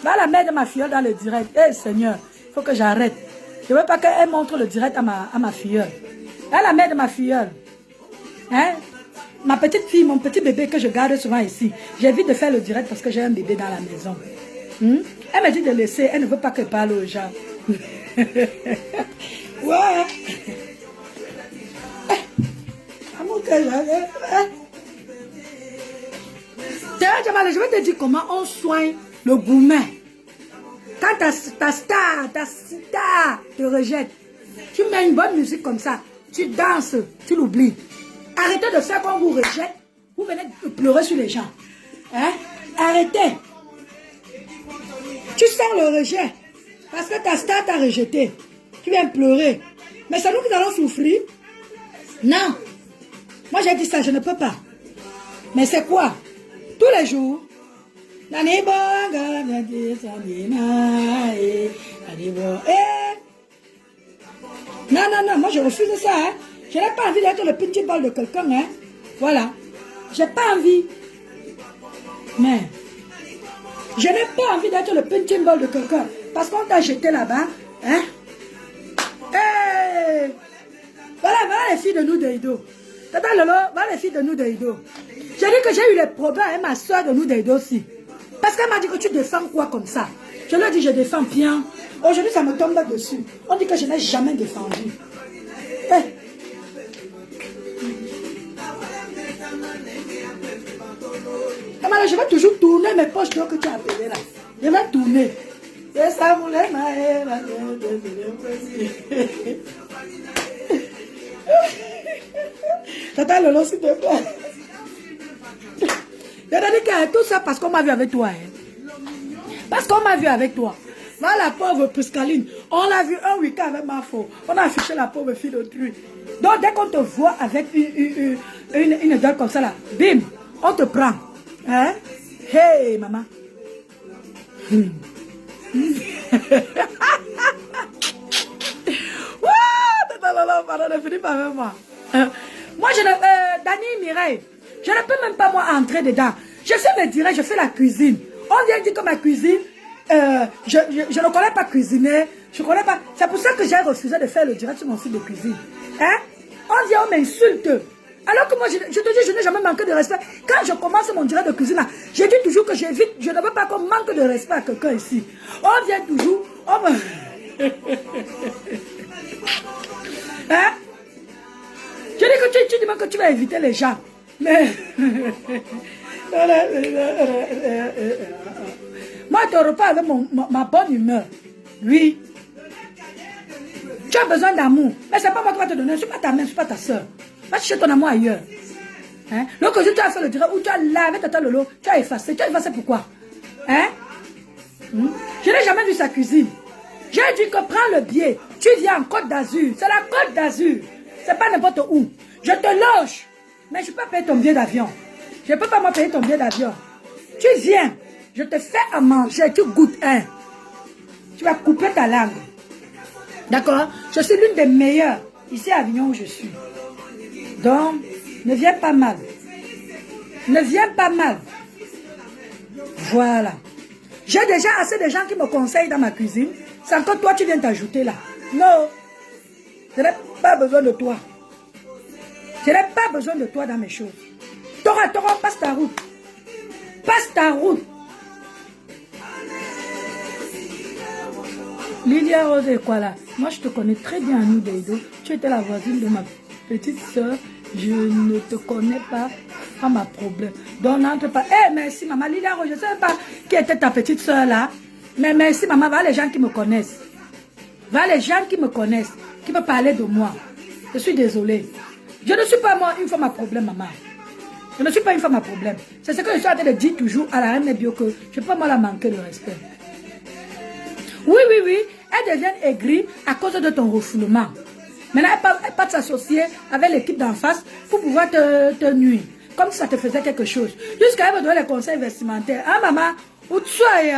Voilà la mère de ma filleule dans le direct. Eh Seigneur, il faut que j'arrête. Je ne veux pas qu'elle montre le direct à ma filleule. Là, la mère de ma filleule. Hein? Ma petite fille, mon petit bébé que je garde souvent ici. J'évite de faire le direct parce que j'ai un bébé dans la maison. Elle m'a dit de laisser. Elle ne veut pas que je parle aux gens. Ouais. Amour que j'avais. Je vais te dire comment on soigne le gourmet. Quand ta star te rejette, tu mets une bonne musique comme ça, tu danses, tu l'oublies. Arrêtez de faire quand vous rejette, vous venez de pleurer sur les gens. Hein? Arrêtez. Tu sens le rejet, parce que ta star t'a rejeté. Tu viens pleurer. Mais c'est nous qui allons souffrir. Non. Moi j'ai dit ça, je ne peux pas. Mais c'est quoi? Tous les jours. Non, non, non, moi je refuse ça. Hein. Je n'ai pas envie d'être le petit bol de quelqu'un. Hein. Voilà. J'ai pas envie. Mais je n'ai pas envie d'être le petit bol de quelqu'un. Parce qu'on t'a jeté là-bas. Hein. Hey. Voilà les filles de nous de Ido. Tata Lolo, voilà les filles de nous de Ido. J'ai dit que j'ai eu les problèmes avec ma soeur de nous d'Ido aussi. Parce qu'elle m'a dit que tu défends quoi comme ça? Je lui ai dit je défends bien. Aujourd'hui ça me tombe là-dessus. On dit que je n'ai jamais défendu. Hey. Je vais toujours tourner mes poches d'eau que tu as appelées là. Je vais tourner. Et ça voulait Tata Lolo, s'il te plaît. Je te dis que tout ça parce qu'on m'a vu avec toi. Hein. Parce qu'on m'a vu avec toi. Voilà la pauvre Pascaline. On l'a vu un week-end avec ma fille. On a affiché la pauvre fille d'autrui. Donc dès qu'on te voit avec une gueule comme ça là, bim, on te prend. Hein? Hey maman. Pardon, ne finis pas avec moi. Moi, Dani Mireille, je ne peux même pas moi entrer dedans. Je fais le direct, je fais la cuisine. On vient dire que ma cuisine, je ne connais pas cuisiner. Je connais pas. C'est pour ça que j'ai refusé de faire le direct sur mon site de cuisine. Hein? On vient, on m'insulte. Alors que moi, je te dis, je n'ai jamais manqué de respect. Quand je commence mon direct de cuisine, là, je dis toujours que j'évite. Je ne veux pas qu'on manque de respect à quelqu'un ici. On vient toujours. On me... Hein? Je dis que tu dis même que tu vas éviter les gens. Mais... Moi, je te reparle avec ma bonne humeur. Oui. Tu as besoin d'amour. Mais ce n'est pas moi qui va te donner. Ce n'est pas ta mère, ce n'est pas ta soeur. Va chercher ton amour ailleurs. Hein? L'autre jour, tu as fait le direct où tu as lavé Tata Lolo. Tu as effacé. Tu as effacé pourquoi? Hein? Je n'ai jamais vu sa cuisine. J'ai dit que prends le billet. Tu viens en Côte d'Azur. C'est la Côte d'Azur. C'est pas n'importe où. Je te loge. Mais je ne peux pas payer ton billet d'avion. Je ne peux pas me payer ton billet d'avion. Tu viens. Je te fais à manger. Tu goûtes un. Tu vas couper ta langue. D'accord? Je suis l'une des meilleures. Ici à Avignon où je suis. Donc, ne viens pas mal. Ne viens pas mal. Voilà. J'ai déjà assez de gens qui me conseillent dans ma cuisine. C'est encore toi, tu viens t'ajouter là. Non. Je n'ai pas besoin de toi. Je n'ai pas besoin de toi dans mes choses. Tora, passe ta route. Passe ta route. Lydia Rose et quoi là? Moi, je te connais très bien, Annie Deido. Tu étais la voisine de ma petite soeur. Je ne te connais pas Pas ma problème. Donc, n'entre pas. Eh, merci, maman. Lilia, je ne sais pas qui était ta petite soeur là. Mais merci, maman. Va les gens qui me connaissent. Va les gens qui me connaissent. Qui peuvent parler de moi. Je suis désolée. Je ne suis pas moi une femme à problème, maman. Je ne suis pas une femme à problème. C'est ce que je suis en train de dire toujours à la reine Bio que je ne peux pas moi la manquer de respect. Oui, oui, oui. Elle devient aigrie à cause de ton refoulement. Maintenant, elle part s'associer avec l'équipe d'en face pour pouvoir te nuire. Comme si ça te faisait quelque chose. Jusqu'à elle me donner les conseils vestimentaires. Ah, maman, où tu es?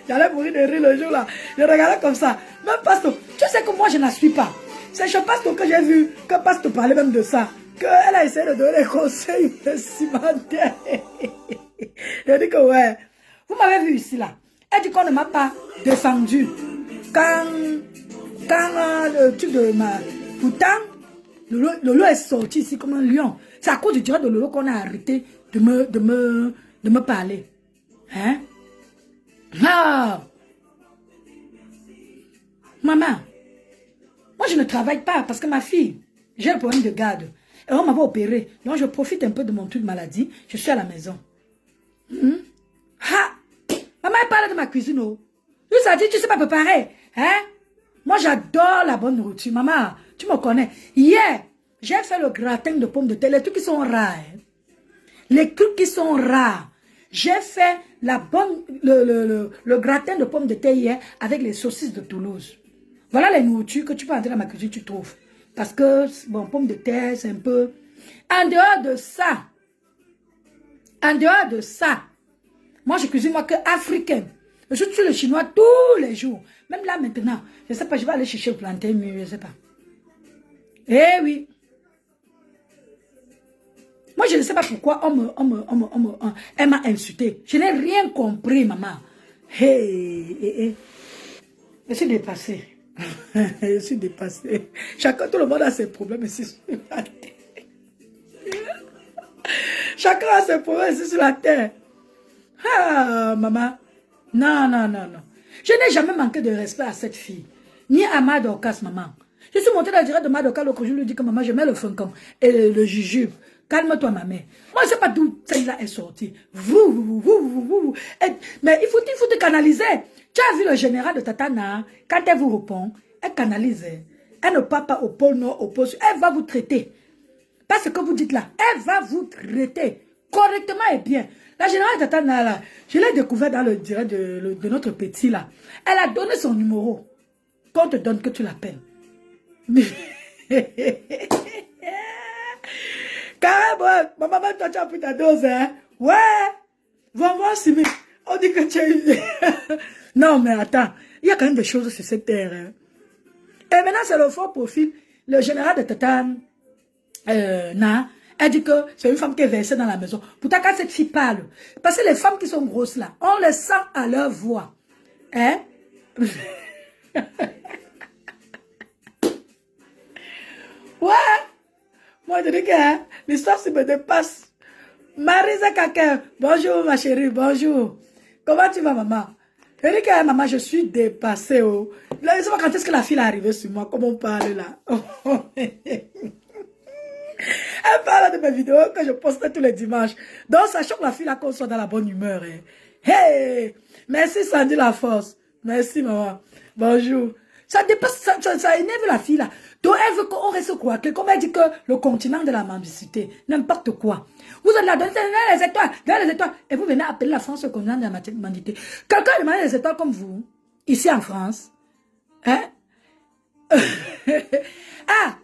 J'allais mourir de rire le jour là. Je regardais comme ça. Même Pasteur, tu sais que moi je n'en suis pas. C'est chez Pasteur que j'ai vu que Pasteur parlait même de ça. Qu'elle a essayé de donner des conseils vestimentaires. Je dis que ouais. Vous m'avez vu ici là. Elle dit qu'on ne m'a pas défendu. Quand le truc de ma... Pourtant, Lolo est sorti ici comme un lion. C'est à cause du direct de Lolo qu'on a arrêté de me parler. Hein? Ah! Maman, moi je ne travaille pas parce que ma fille, j'ai un problème de garde. Et on m'avait opéré. Donc je profite un peu de mon truc de maladie. Je suis à la maison. Ha! Maman, elle parle de ma cuisine. Oh. Tu as dit, tu sais pas préparer. Hein? Moi, j'adore la bonne nourriture. Maman, tu me connais. Hier, j'ai fait le gratin de pommes de terre. Les trucs qui sont rares. Hein? Les trucs qui sont rares. J'ai fait le gratin de pommes de terre hier avec les saucisses de Toulouse. Voilà les nourritures que tu peux entrer dans ma cuisine, tu trouves. Parce que, bon, pommes de terre, c'est un peu... En dehors de ça, moi, je cuisine moi que africaine. Je suis le chinois tous les jours. Même là, maintenant, je ne sais pas, je vais aller chercher le plantain mieux, je ne sais pas. Eh oui. Moi, je ne sais pas pourquoi elle m'a insulté. Je n'ai rien compris, maman. Hey. Je suis dépassée. Je suis dépassée. Chacun, tout le monde a ses problèmes ici sur la terre. Chacun a ses problèmes ici sur la terre. Ah, maman. Non. Je n'ai jamais manqué de respect à cette fille. Ni à Madokas, maman. Je suis montée dans le direct de Madokas, l'autre jour, je lui dis que maman, je mets le funkan et le jujube. Calme-toi, ma mère. Moi, je ne sais pas d'où celle-là est sortie. Vous. Mais il faut te canaliser. Tu as vu le général de Tatana, quand elle vous répond, elle canalise. Elle ne part pas au pôle nord, au pôle sud. Elle va vous traiter. Pas ce que vous dites là. Elle va vous traiter correctement et bien. La générale de Tatana, là, je l'ai découvert dans le direct de notre petit là. Elle a donné son numéro. Qu'on te donne que tu l'appelles. Carrément, maman, toi, tu as pris ta dose, hein? Ouais! Va voir Simi. On dit que tu as eu... Non, mais attends. Il y a quand même des choses sur cette terre. Hein? Et maintenant, c'est le faux profil. Le général de Tatan, elle dit que c'est une femme qui est versée dans la maison. Pourtant, quand cette fille parle, parce que les femmes qui sont grosses là, on les sent à leur voix. Hein? Ouais! Moi, je dis que hein, l'histoire se me dépasse. Marisa Kaken, bonjour ma chérie, bonjour. Comment tu vas, maman? Je dis que maman, je suis dépassée. Oh. Là, je sais pas quand est-ce que la fille est arrivée sur moi, comment on parle là. Elle parle de mes vidéos que je poste tous les dimanches. Donc, sachant que la fille là, qu'on soit dans la bonne humeur. Hein. Hey! Merci Sandy La Force. Merci, maman. Bonjour. Ça dépasse, ça énerve la fille là. Donc elle veut qu'on reste quoi? Comme elle dit que le continent de la mendicité, n'importe quoi. Vous allez la donner dans les étoiles, et vous venez appeler la France le continent de la mendicité. Quelqu'un demande les étoiles comme vous, ici en France. Hein? Ah!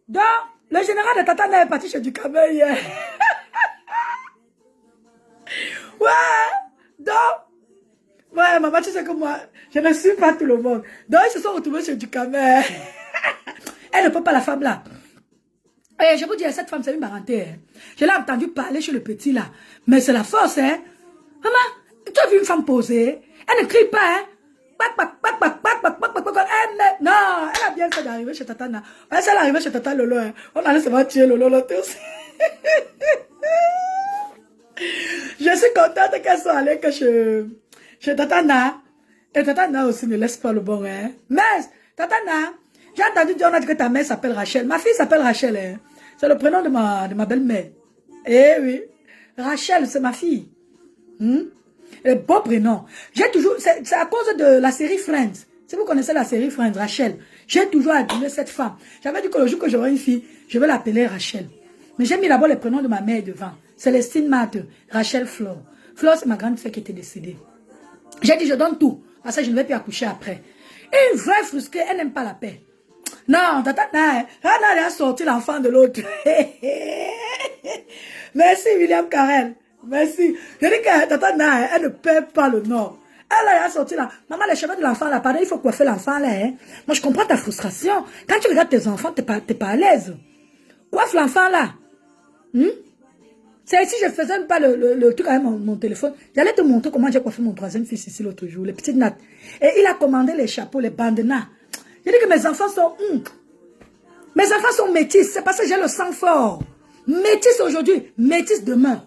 Donc, le général de Tatana est parti chez du Cameroun hier. Ouais! Donc, ouais, maman, tu sais que moi, je ne suis pas tout le monde. Donc, ils se sont retrouvés chez du Cameroun. Elle ne peut pas, la femme là. Et je vous dis, cette femme, c'est une parenté. Hein. Je l'ai entendu parler chez le petit là. Mais c'est la force, hein. Maman, tu as vu une femme posée? Elle ne crie pas, hein. Non, elle a bien fait d'arriver chez Tatana. Ouais, si elle est arrivée chez Tata Lolo, hein, on allait se tuer Lolo tous. Je suis contente qu'elle soit allée que chez Tatana. Et Tatana aussi ne laisse pas le bon, hein. Mais, Tatana, j'ai entendu dire que ta mère s'appelle Rachel. Ma fille s'appelle Rachel, hein. C'est le prénom de ma belle-mère. Eh oui. Rachel, c'est ma fille. Le beau prénom. J'ai toujours, c'est à cause de la série Friends. Si vous connaissez la série Friends, Rachel, j'ai toujours admiré cette femme. J'avais dit que le jour que j'aurai une fille, je vais l'appeler Rachel. Mais j'ai mis d'abord le prénom de ma mère devant. Célestine Marthe, Rachel Flore. Flore, c'est ma grande fille qui était décédée. J'ai dit, je donne tout. Parce que je ne vais plus accoucher après. Une vraie frustrée, elle n'aime pas la paix. Non, tata, elle a sorti l'enfant de l'autre. Merci, William Carrel. Merci. Je dis que tata, elle ne perd pas le nom. Elle a sorti là. Maman, les cheveux de l'enfant là, pardon, il faut coiffer l'enfant là. Hein. Moi, je comprends ta frustration. Quand tu regardes tes enfants, tu n'es pas à l'aise. Coiffe l'enfant là. C'est ici, je faisais pas le truc avec mon téléphone. J'allais te montrer comment j'ai coiffé mon troisième fils ici l'autre jour, les petites nattes. Et il a commandé les chapeaux, les bandenas. J'ai dit que mes enfants sont... Mes enfants sont métis, c'est parce que j'ai le sang fort. Métis aujourd'hui, métis demain.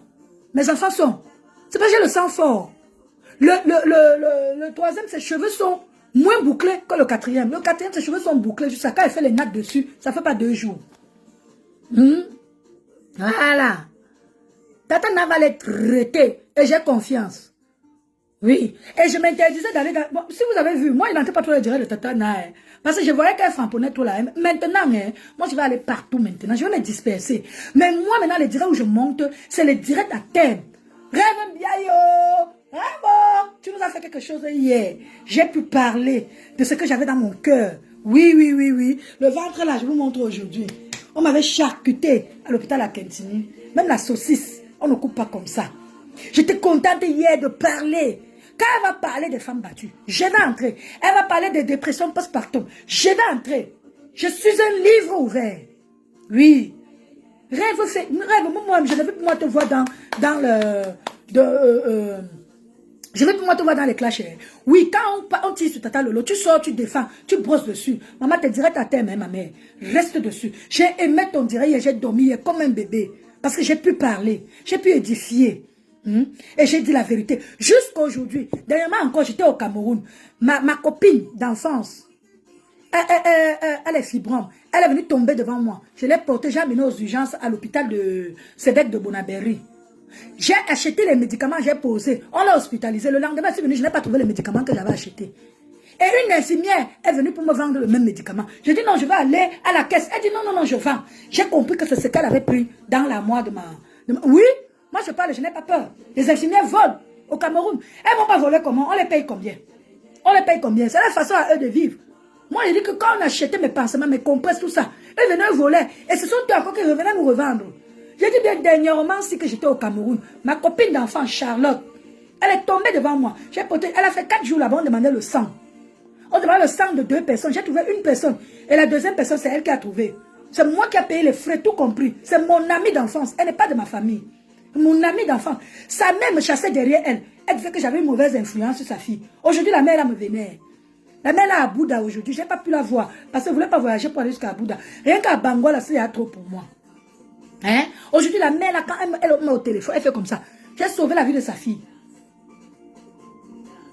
Mes enfants sont... C'est parce que j'ai le sang fort. Le troisième, ses cheveux sont moins bouclés que le quatrième. Le quatrième, ses cheveux sont bouclés. Jusqu'à quand il fait les nattes dessus, ça ne fait pas 2 jours. Voilà. Tata Nava va les traiter. Et j'ai confiance. Oui. Et je m'interdisais d'aller dans... Bon, si vous avez vu, moi, il n'entrait pas trop le direct de Tata Nava. Parce que je voyais qu'elle frapponnait tout là. Maintenant, moi, je vais aller partout maintenant. Je vais me disperser. Mais moi, maintenant, les directs où je monte, c'est les directs à thème. Rêve bien, yo. Bravo. Tu nous as fait quelque chose hier. J'ai pu parler de ce que j'avais dans mon cœur. Oui, oui, oui, oui. Le ventre là, je vous montre aujourd'hui. On m'avait charcuté à l'hôpital à Kentini. Même la saucisse, on ne coupe pas comme ça. J'étais contente hier de parler. Quand elle va parler des femmes battues, je vais entrer. Elle va parler des dépressions postpartum. Je vais entrer. Je suis un livre ouvert. Oui. Rêve, moi, je ne veux plus moi te voir dans le... je veux plus moi te voir dans les clashs. Oui, quand on tire sur Tata Lolo, tu sors, tu défends, tu brosses dessus. Maman te dirait à terme, ma mère. Reste dessus. J'ai aimé ton direct et j'ai dormi comme un bébé. Parce que j'ai pu parler. J'ai pu édifier. Et j'ai dit la vérité. Jusqu'à aujourd'hui, dernièrement encore, j'étais au Cameroun. Ma copine d'enfance, elle est fibrome. Elle est venue tomber devant moi. Je l'ai portée, j'ai amené aux urgences à l'hôpital de Sédec de Bonaberry. J'ai acheté les médicaments, j'ai posé. On l'a hospitalisé. Le lendemain, je suis venue, je n'ai pas trouvé les médicaments que j'avais achetés. Et une infirmière est venue pour me vendre le même médicament. Je dis non, je vais aller à la caisse. Elle dit non, non, non, je vends. J'ai compris que c'est ce qu'elle avait pris dans la moelle de ma... Oui, moi je parle, je n'ai pas peur. Les infirmières volent au Cameroun. Elles ne vont pas voler comment? On les paye combien? On les paye combien? C'est la façon à eux de vivre. Moi, je dis que quand on achetait mes pansements, mes compresses, tout ça, elles venaient voler. Et ce sont eux encore qui revenaient nous revendre. J'ai dit bien dernièrement, si que j'étais au Cameroun, ma copine d'enfant, Charlotte, elle est tombée devant moi. Elle a fait 4 jours là-bas, on demandait le sang. On demandait le sang de 2 personnes. J'ai trouvé une personne. Et la deuxième personne, c'est elle qui a trouvé. C'est moi qui ai payé les frais, tout compris. C'est mon amie d'enfance. Elle n'est pas de ma famille. Mon amie d'enfance. Sa mère me chassait derrière elle. Elle disait que j'avais une mauvaise influence sur sa fille. Aujourd'hui, la mère, elle me vénère. La mère, là, à Bouddha, aujourd'hui, je n'ai pas pu la voir. Parce qu'elle ne voulait pas voyager pour aller jusqu'à Bouddha. Rien qu'à Bangwa, là, c'est trop pour moi. Hein? Aujourd'hui, la mère, là, quand elle met au téléphone, elle fait comme ça. J'ai sauvé la vie de sa fille.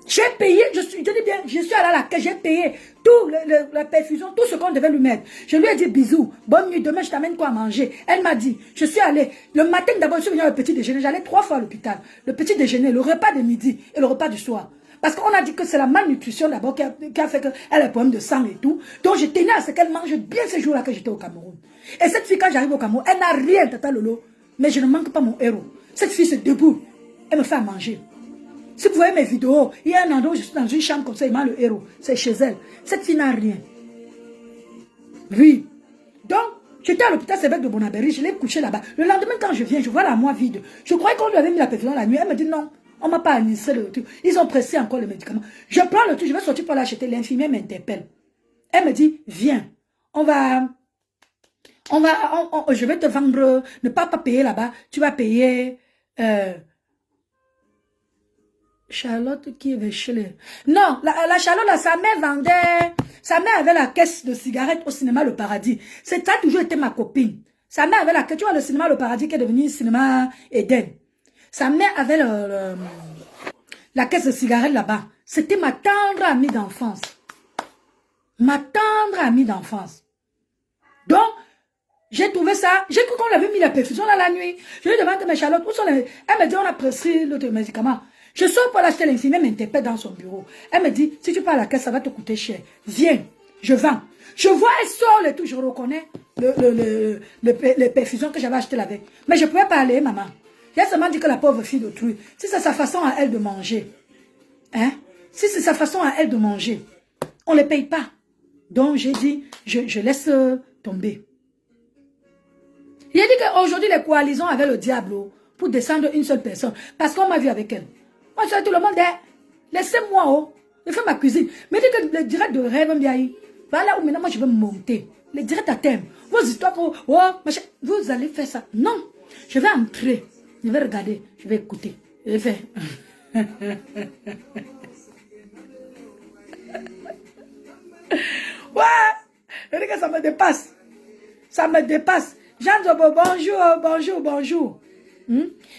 J'ai payé, je suis allée à la caisse, j'ai payé tout, la perfusion, tout ce qu'on devait lui mettre. Je lui ai dit bisous, bonne nuit, demain je t'amène quoi à manger. Elle m'a dit, je suis allée, le matin d'abord, je suis venue au petit déjeuner, j'allais 3 fois à l'hôpital. Le petit déjeuner, le repas de midi et le repas du soir. Parce qu'on a dit que c'est la malnutrition d'abord qui a fait qu'elle a des problèmes de sang et tout. Donc je tenais à ce qu'elle mange bien ces jours-là que j'étais au Cameroun. Et cette fille, quand j'arrive au Cameroun, elle n'a rien, Tata Lolo. Mais je ne manque pas mon héros. Cette fille se debout, elle me fait à manger. Si vous voyez mes vidéos, il y a un endroit où je suis dans une chambre comme ça, il m'a le héros. C'est chez elle. Cette fille n'a rien. Oui. Donc, j'étais à l'hôpital Sévêque de Bonaberry, je l'ai couché là-bas. Le lendemain, quand je viens, je vois la moi vide. Je croyais qu'on lui avait mis la perfusion la nuit. Elle me dit non, on ne m'a pas administré le truc. Ils ont pressé encore le médicament. Je prends le truc, je vais sortir pour l'acheter. L'infirmière m'interpelle. Elle me dit, viens, je vais te vendre, ne pas payer là-bas, tu vas payer... Charlotte qui est chez les... Non, la Charlotte, là, sa mère vendait... Sa mère avait la caisse de cigarettes au cinéma Le Paradis. Ça a toujours été ma copine. Sa mère avait la caisse... Tu vois, le cinéma Le Paradis qui est devenu cinéma Eden. Sa mère avait la caisse de cigarettes là-bas. C'était ma tendre amie d'enfance. Ma tendre amie d'enfance. Donc, J'ai trouvé ça, j'ai cru qu'on avait mis la perfusion là la nuit. Je lui demande, mais Charlotte, où sont les... Elle me dit, on a prescrit l'autre médicament. Je sors pour l'acheter, l'infirmière m'interpelle dans son bureau. Elle me dit, si tu pars à la caisse, ça va te coûter cher. Viens, je vends. Je vois, elle sort le tout, je reconnais les perfusions que j'avais achetées la veille. Mais je ne pouvais pas aller, maman. J'ai seulement dit que la pauvre fille d'autrui, si c'est sa façon à elle de manger, hein, si c'est sa façon à elle de manger, on ne les paye pas. Donc j'ai dit, je laisse tomber. Il a dit qu'aujourd'hui, les coalitions avaient le diable pour descendre une seule personne. Parce qu'on m'a vu avec elle. Moi, je dis tout le monde, laissez-moi, je fais ma cuisine. Mais dit que le direct de rêve, voilà où maintenant moi je vais monter. Le direct à thème. Vos histoires, vous allez faire ça. Non, je vais entrer. Je vais regarder, je vais écouter. Je vais faire. Ouais, je dis que ça me dépasse. Ça me dépasse. Jean Zobo, bonjour, bonjour, bonjour.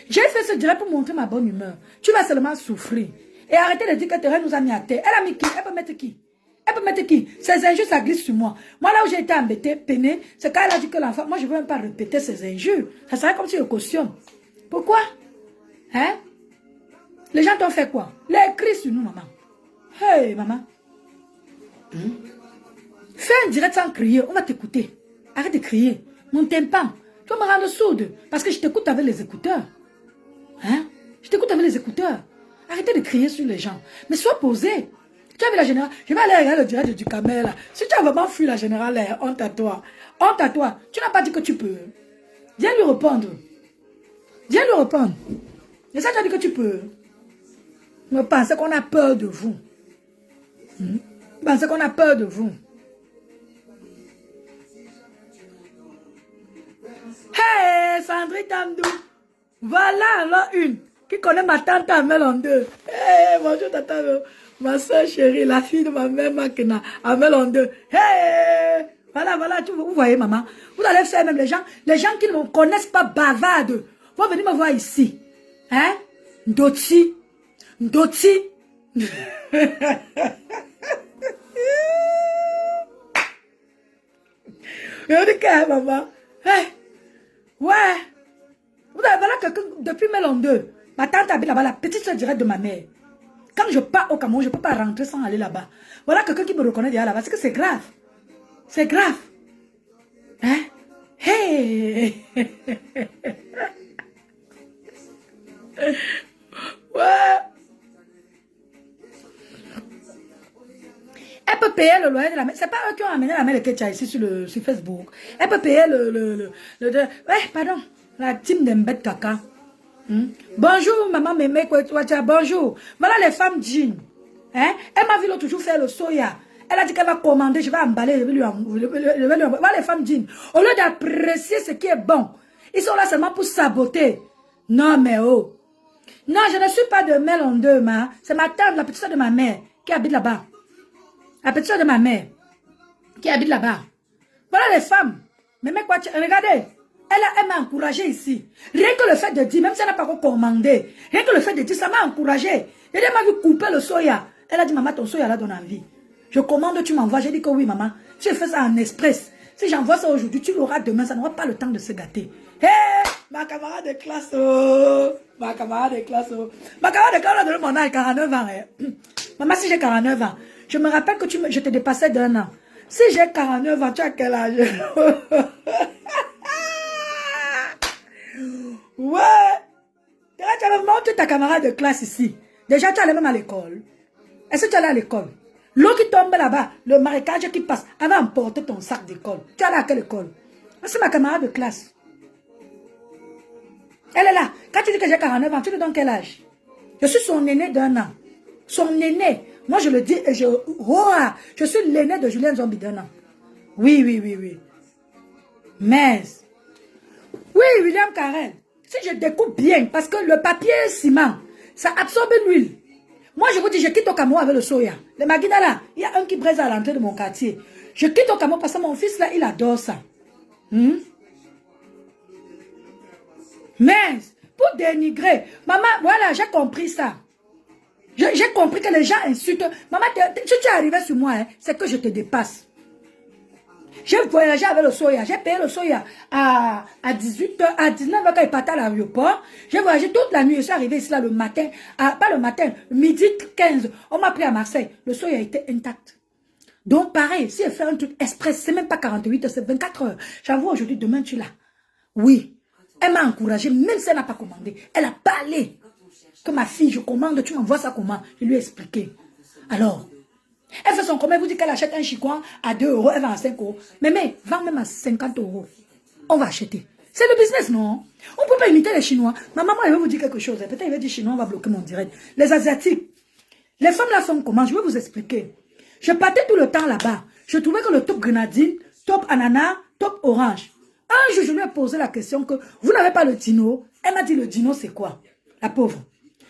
J'ai fait ce direct pour montrer ma bonne humeur. Tu vas seulement souffrir. Et arrêtez de dire que Thérèse nous a mis à terre. Elle a mis qui? Elle peut mettre qui? Elle peut mettre qui? Ces injures, ça glisse sur moi. Moi, là où j'ai été embêtée, peinée, c'est quand elle a dit que l'enfant... Moi, je ne veux même pas répéter ces injures. Ça serait comme si je cautionne. Pourquoi? Hein? Les gens t'ont fait quoi? Les cris sur nous, maman. Hey, maman. Fais un direct sans crier. On va t'écouter. Arrête de crier. Mon tympan. Tu vas me rendre sourde. Parce que je t'écoute avec les écouteurs. Hein? Je t'écoute avec les écouteurs. Arrêtez de crier sur les gens. Mais sois posé. Tu as vu la générale? Je vais aller regarder le direct du Camel là. Si tu as vraiment fui la générale, honte à toi. Honte à toi. Tu n'as pas dit que tu peux. Viens lui répondre. Viens lui répondre. Et ça, tu as dit que tu peux. Vous pensez qu'on a peur de vous. Vous pensez qu'on a peur de vous. Hey, Sandrine Tamdou. Voilà alors une qui connaît ma tante Amel en deux. Hey, bonjour tata, ma soeur chérie, la fille de ma mère Makena, Amel en deux. Hey, voilà, vous voyez maman. Vous allez faire même les gens qui ne me connaissent pas bavardes. Vous venez me voir ici. Hein? Ndoti. Je dis que maman. Hey. Ouais. Voilà quelqu'un, depuis Melon 2, ma tante habite là-bas, la petite soeur directe de ma mère. Quand je pars au Cameroun, je ne peux pas rentrer sans aller là-bas. Voilà quelqu'un qui me reconnaît déjà là-bas. C'est que c'est grave. C'est grave. Hein? Hey! Ouais. Elle peut payer le loyer de la mère. C'est pas eux qui ont amené la mère de Ketcha ici sur Facebook. Elle peut payer ouais, pardon. La team d'Embed Kaka. Bonjour, maman Mémé, bonjour. Voilà les femmes jeans. Hein? Elle m'a vu l'autre jour faire le soya. Elle a dit qu'elle va commander, je vais emballer, je vais lui envoyer. Voilà les femmes jeans. Au lieu d'apprécier ce qui est bon, ils sont là seulement pour saboter. Non, mais oh. Non, je ne suis pas de Melon 2, ma. C'est ma tante, la petite soeur de ma mère, qui habite là-bas. La petite soeur de ma mère, qui habite là-bas. Voilà les femmes. Mémé, regardez. Elle m'a encouragé ici. Rien que le fait de dire, même si elle n'a pas commandé, rien que le fait de dire, ça m'a encouragé. Elle m'a vu couper le soya. Elle a dit, maman, ton soya là donne envie. Je commande, tu m'envoies. J'ai dit que oui, maman. Si je fais ça en express, si j'envoie ça aujourd'hui, tu l'auras demain, ça n'aura pas le temps de se gâter. Hé, ma camarade de classe, oh. Ma camarade de classe, oh. Ma camarade de classe, on a donné mon âge, 49 ans. Hein. Maman, si j'ai 49 ans, je me rappelle que je te dépassais d'un an. Si j'ai 49 ans, tu as quel âge? Ouais. Tu as montré ta camarade de classe ici. Déjà, tu allais même à l'école. Est-ce que tu allais à l'école? L'eau qui tombe là-bas, le marécage qui passe, elle va emporter ton sac d'école. Tu allais à quelle école? C'est ma camarade de classe. Elle est là. Quand tu dis que j'ai 49 ans, tu lui donnes quel âge? Je suis son aîné d'un an. Son aîné. Moi, je le dis et je suis l'aîné de Julien Zombie d'un an. Oui. Mais, oui, William Carrel. Si je découpe bien, parce que le papier ciment, ça absorbe l'huile. Moi, je vous dis, je quitte au Cameroun avec le soya. Le Maguina là, il y a un qui braise à l'entrée de mon quartier. Je quitte au Cameroun parce que mon fils là, il adore ça. Mais, pour dénigrer, maman, voilà, j'ai compris ça. J'ai compris que les gens insultent. Maman, si tu es arrivé sur moi, hein, c'est que je te dépasse. J'ai voyagé avec le soya. J'ai payé le soya à 18h, à 19h quand il partait à l'aéroport. J'ai voyagé toute la nuit. Je suis arrivé ici là le matin. Pas le matin, midi 15. On m'a pris à Marseille. Le soya était intact. Donc pareil, si elle fait un truc express, c'est même pas 48 heures, c'est 24 heures. J'avoue aujourd'hui, demain tu l'as. Oui. Elle m'a encouragé, même si elle n'a pas commandé. Elle a parlé. Que ma fille, je commande, tu m'envoies ça comment? Je lui ai expliqué. Alors, elle fait son commerce, vous dit qu'elle achète un chicoin à 2 euros, elle vend à 5 euros. Mais, vend même à 50 euros. On va acheter. C'est le business, non? On ne peut pas imiter les Chinois. Ma maman, elle veut vous dire quelque chose. Peut-être elle va dire Chinois, on va bloquer mon direct. Les Asiatiques, les femmes là sont comment? Je vais vous expliquer. Je partais tout le temps là-bas. Je trouvais que le top grenadine, top ananas, top orange. Un jour, je lui ai posé la question que vous n'avez pas le dino. Elle m'a dit le dino, c'est quoi? La pauvre.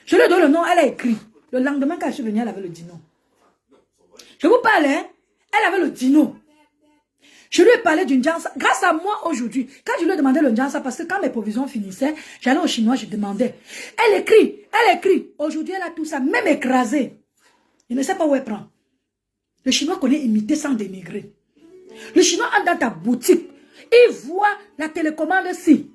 Je lui ai donné le nom, elle a écrit. Le lendemain, quand je suis venue, elle avait le dino. Je vous parle, hein? Elle avait le dino. Je lui ai parlé d'une Jansa. Grâce à moi aujourd'hui, quand je lui ai demandé le Jansa, parce que quand mes provisions finissaient, j'allais au Chinois, je demandais. Elle écrit, elle écrit. Aujourd'hui, elle a tout ça, même écrasé. Je ne sais pas où elle prend. Le Chinois connaît imiter sans dénigrer. Le Chinois entre dans ta boutique. Il voit la télécommande si.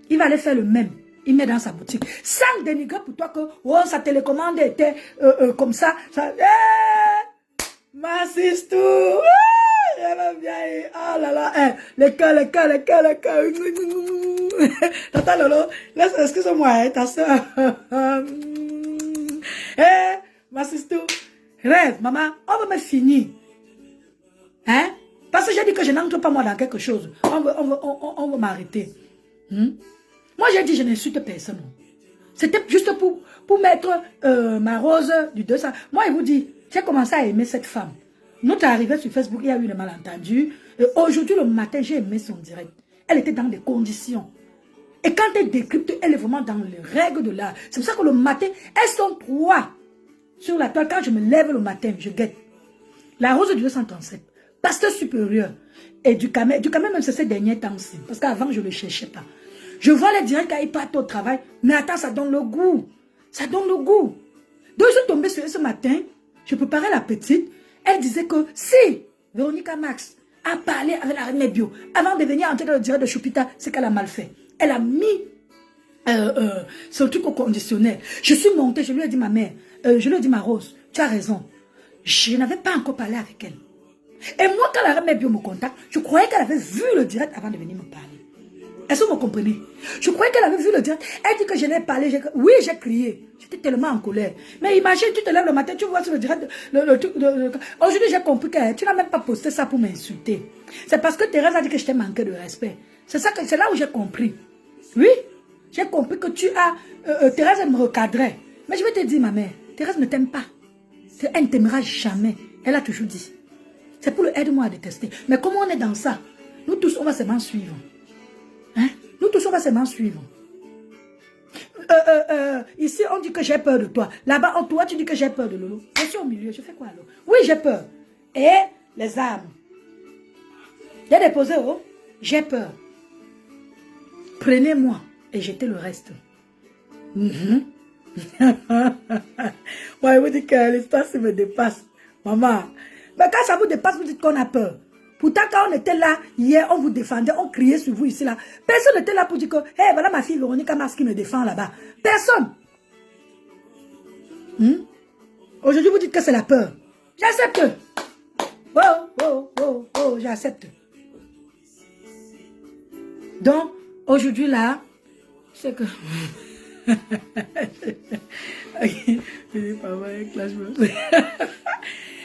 Il va aller faire le même. Il met dans sa boutique. Sans dénigrer pour toi que oh, sa télécommande était comme ça. Ma sister. Elle va bien. Oh là là. Le cœur. Tata Lolo, excuse-moi, ta soeur. Ma sister. Rêve, maman, on va me finir. Hein? Parce que j'ai dit que je n'entre pas moi dans quelque chose. On va m'arrêter. Moi, j'ai dit je n'insulte personne. C'était juste pour mettre ma rose du 200. Moi, il vous dit, j'ai commencé à aimer cette femme. Notre arrivée sur Facebook, il y a eu le malentendu. Aujourd'hui, le matin, j'ai aimé son direct. Elle était dans des conditions. Et quand elle décrypte, elle est vraiment dans les règles de l'art. C'est pour ça que le matin, elles sont 3 sur la toile. Quand je me lève le matin, je guette. La rose du 237, pasteur supérieur et du camel même c'est ces derniers temps-ci. Parce qu'avant, je ne le cherchais pas. Je vois les directs quand ils partent au travail. Mais attends, ça donne le goût. Ça donne le goût. Donc, je suis tombée sur ce matin. Je préparais la petite. Elle disait que si Véronica Max a parlé avec la reine bio avant de venir entrer dans le direct de Choupita, c'est qu'elle a mal fait. Elle a mis son truc au conditionnel. Je suis montée, je lui ai dit ma mère, je lui ai dit ma Rose, tu as raison. Je n'avais pas encore parlé avec elle. Et moi, quand la reine bio me contacte, je croyais qu'elle avait vu le direct avant de venir me parler. Est-ce que vous me comprenez? Je croyais qu'elle avait vu le direct. Elle dit que je n'ai parlé. Oui, j'ai crié. J'étais tellement en colère. Mais imagine, tu te lèves le matin, tu vois sur le direct. Aujourd'hui, j'ai compris que tu n'as même pas posté ça pour m'insulter. C'est parce que Thérèse a dit que je t'ai manqué de respect. C'est là où j'ai compris. Oui, j'ai compris que tu as... Thérèse, elle me recadrait. Mais je vais te dire, ma mère, Thérèse ne t'aime pas. Elle ne t'aimera jamais. Elle a toujours dit. C'est pour le aide-moi à détester. Mais comment on est dans ça? Nous tous, on va seulement suivre. Hein? Nous tous, on va seulement suivre. Ici, on dit que j'ai peur de toi. Là-bas, en toi, tu dis que j'ai peur de Lolo. Je suis au milieu, je fais quoi alors? Oui, j'ai peur. Et les armes. J'ai déposé, oh, j'ai peur. Prenez-moi et jetez le reste. Moi, je vous dis que l'histoire, ça me dépasse. Maman. Mais quand ça vous dépasse, vous dites qu'on a peur. Pourtant, quand on était là, hier, on vous défendait, on criait sur vous ici, là. Personne n'était là pour dire que, hey, voilà ma fille Véronica Mars qui me défend là-bas. Personne. Aujourd'hui, vous dites que c'est la peur. J'accepte. Oh, j'accepte. Donc, aujourd'hui, là, c'est que...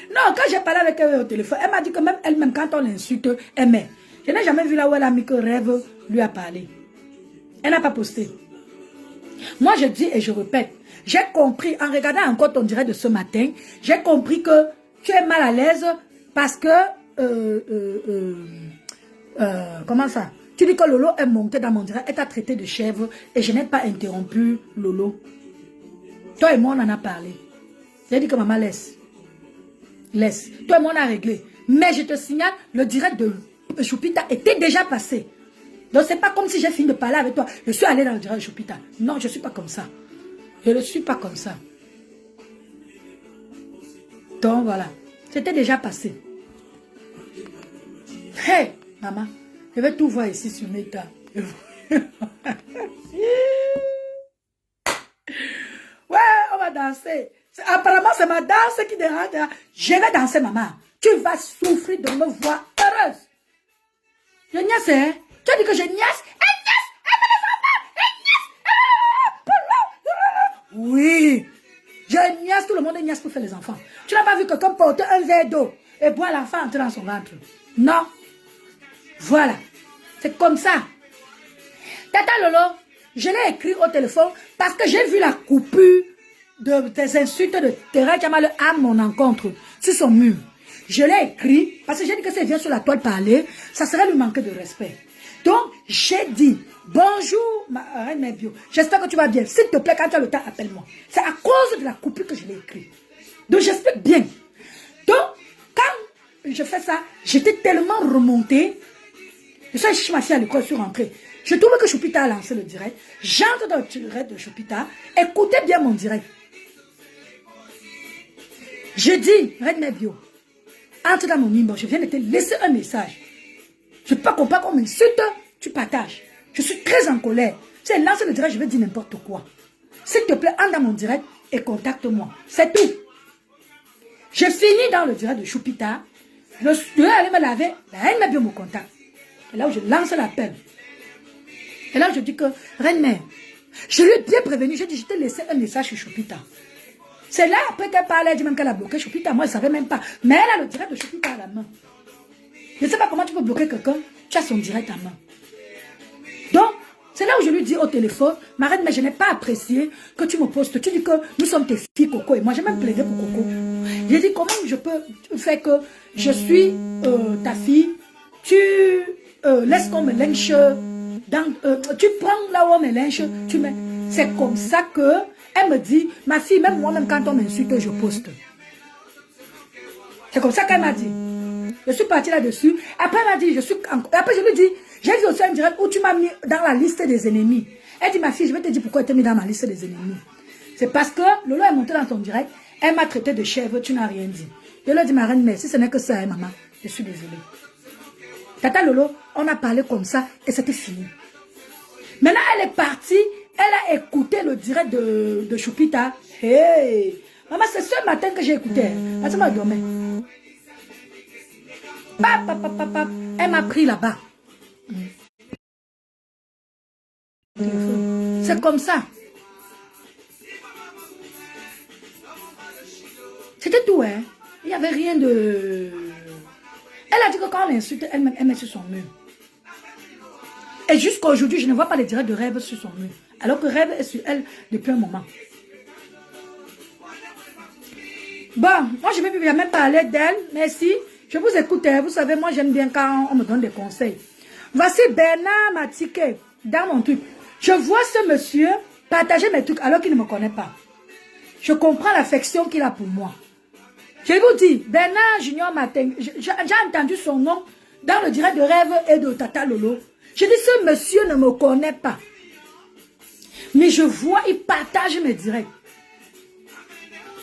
Non, quand j'ai parlé avec elle au téléphone, elle m'a dit que même elle-même, quand on l'insulte, elle met. Je n'ai jamais vu là où elle a mis que Rêve lui a parlé. Elle n'a pas posté. Moi, je dis et je répète, j'ai compris, en regardant encore ton direct de ce matin, j'ai compris que tu es mal à l'aise parce que... comment ça? Tu dis que Lolo est monté dans mon direct, elle t'a traité de chèvre et je n'ai pas interrompu Lolo. Toi et moi, on en a parlé. J'ai dit que maman laisse. Laisse. Toi et moi, on a réglé. Mais je te signale, le direct de Choupita était déjà passé. Donc, c'est pas comme si j'ai fini de parler avec toi. Je suis allé dans le direct de Choupita. Non, je ne suis pas comme ça. Je ne suis pas comme ça. Donc, voilà. C'était déjà passé. Hey, maman, je vais tout voir ici sur Meta. Ouais, on va danser. Apparemment, c'est ma danse qui dérange. Je vais danser, maman. Tu vas souffrir de me voir heureuse. Je niaise, hein? Tu as dit que je niaise? Oui. Je niaise, tout le monde niaise pour faire les enfants. Tu n'as pas vu que comme porter un verre d'eau et boire l'enfant entrer dans son ventre? Non. Voilà. C'est comme ça. Tata Lolo, je l'ai écrit au téléphone parce que j'ai vu la coupure des insultes de Teresa Jamal à mon encontre sur son mur. Je l'ai écrit parce que j'ai dit que si elle vient sur la toile parler, ça serait lui manquer de respect. Donc, j'ai dit, bonjour, ma reine Mébio, j'espère que tu vas bien. S'il te plaît, quand tu as le temps, appelle-moi. C'est à cause de la coupure que je l'ai écrit. Donc, j'explique bien. Donc, quand je fais ça, j'étais tellement remontée. Je suis chez ma fille à l'école, je suis rentrée. Je trouve que Choupita a lancé le direct. J'entre dans le direct de Choupita. Écoutez bien mon direct. Je dis, Reine Mébio, entre dans mon inbox, je viens de te laisser un message. Je ne peux pas comprendre qu'on m'insulte, tu partages. Je suis très en colère. Si elle lance le direct, je vais dire n'importe quoi. S'il te plaît, entre dans mon direct et contacte-moi. C'est tout. J'ai fini dans le direct de Choupita. Je vais aller me laver. La Reine Mébio me contacte. Et là où je lance l'appel. Et là où je dis que, Reine Mère, je lui ai bien prévenu. J'ai dit, je t'ai laissé un message sur Choupita. C'est là, après qu'elle parlait, elle dit même qu'elle a bloqué Choupita. Moi, je ne savais même pas. Mais elle a le direct de Choupita à la main. Je ne sais pas comment tu peux bloquer quelqu'un. Tu as son direct à main. Donc, c'est là où je lui dis au téléphone, ma reine, mais je n'ai pas apprécié que tu me postes. Tu dis que nous sommes tes filles, Coco. Et moi, j'ai même plaidé pour Coco. J'ai dit, comment je peux faire que je suis ta fille. Tu laisses qu'on me lynche. Tu prends là où on me lynche. C'est comme ça que elle me dit, ma fille, même moi-même quand on m'insulte, je poste. C'est comme ça qu'elle m'a dit. Je suis partie là-dessus. Après, elle m'a dit, après, je lui dis, j'ai vu aussi un direct où tu m'as mis dans la liste des ennemis. Elle dit, ma fille, je vais te dire pourquoi elle t'a mis dans ma liste des ennemis. C'est parce que Lolo est monté dans ton direct, elle m'a traité de chèvre, tu n'as rien dit. Je lui ai dit, ma reine, mais si ce n'est que ça, hein, maman, je suis désolée. Tata Lolo, on a parlé comme ça et c'était fini. Maintenant, elle est partie, elle a écouté le direct de Choupita. Hey! Maman, c'est ce matin que j'ai écouté. Elle m'a dormi. Elle m'a pris là-bas. C'est comme ça. C'était tout, hein. Il n'y avait rien de... Elle a dit que quand on l'insulte, elle met sur son mur. Et jusqu'à aujourd'hui, je ne vois pas les directs de Rêve sur son mur. Alors que Rêve est sur elle depuis un moment. Bon, moi je ne vais plus jamais parler d'elle. Merci. Je vous écoute. Vous savez, moi j'aime bien quand on me donne des conseils. Voici Bernard Matiké dans mon truc. Je vois ce monsieur partager mes trucs alors qu'il ne me connaît pas. Je comprends l'affection qu'il a pour moi. Je vous dis, Bernard Junior Martin, j'ai entendu son nom dans le direct de Rêve et de Tata Lolo. Je dis, ce monsieur ne me connaît pas. Mais je vois, il partage mes directs.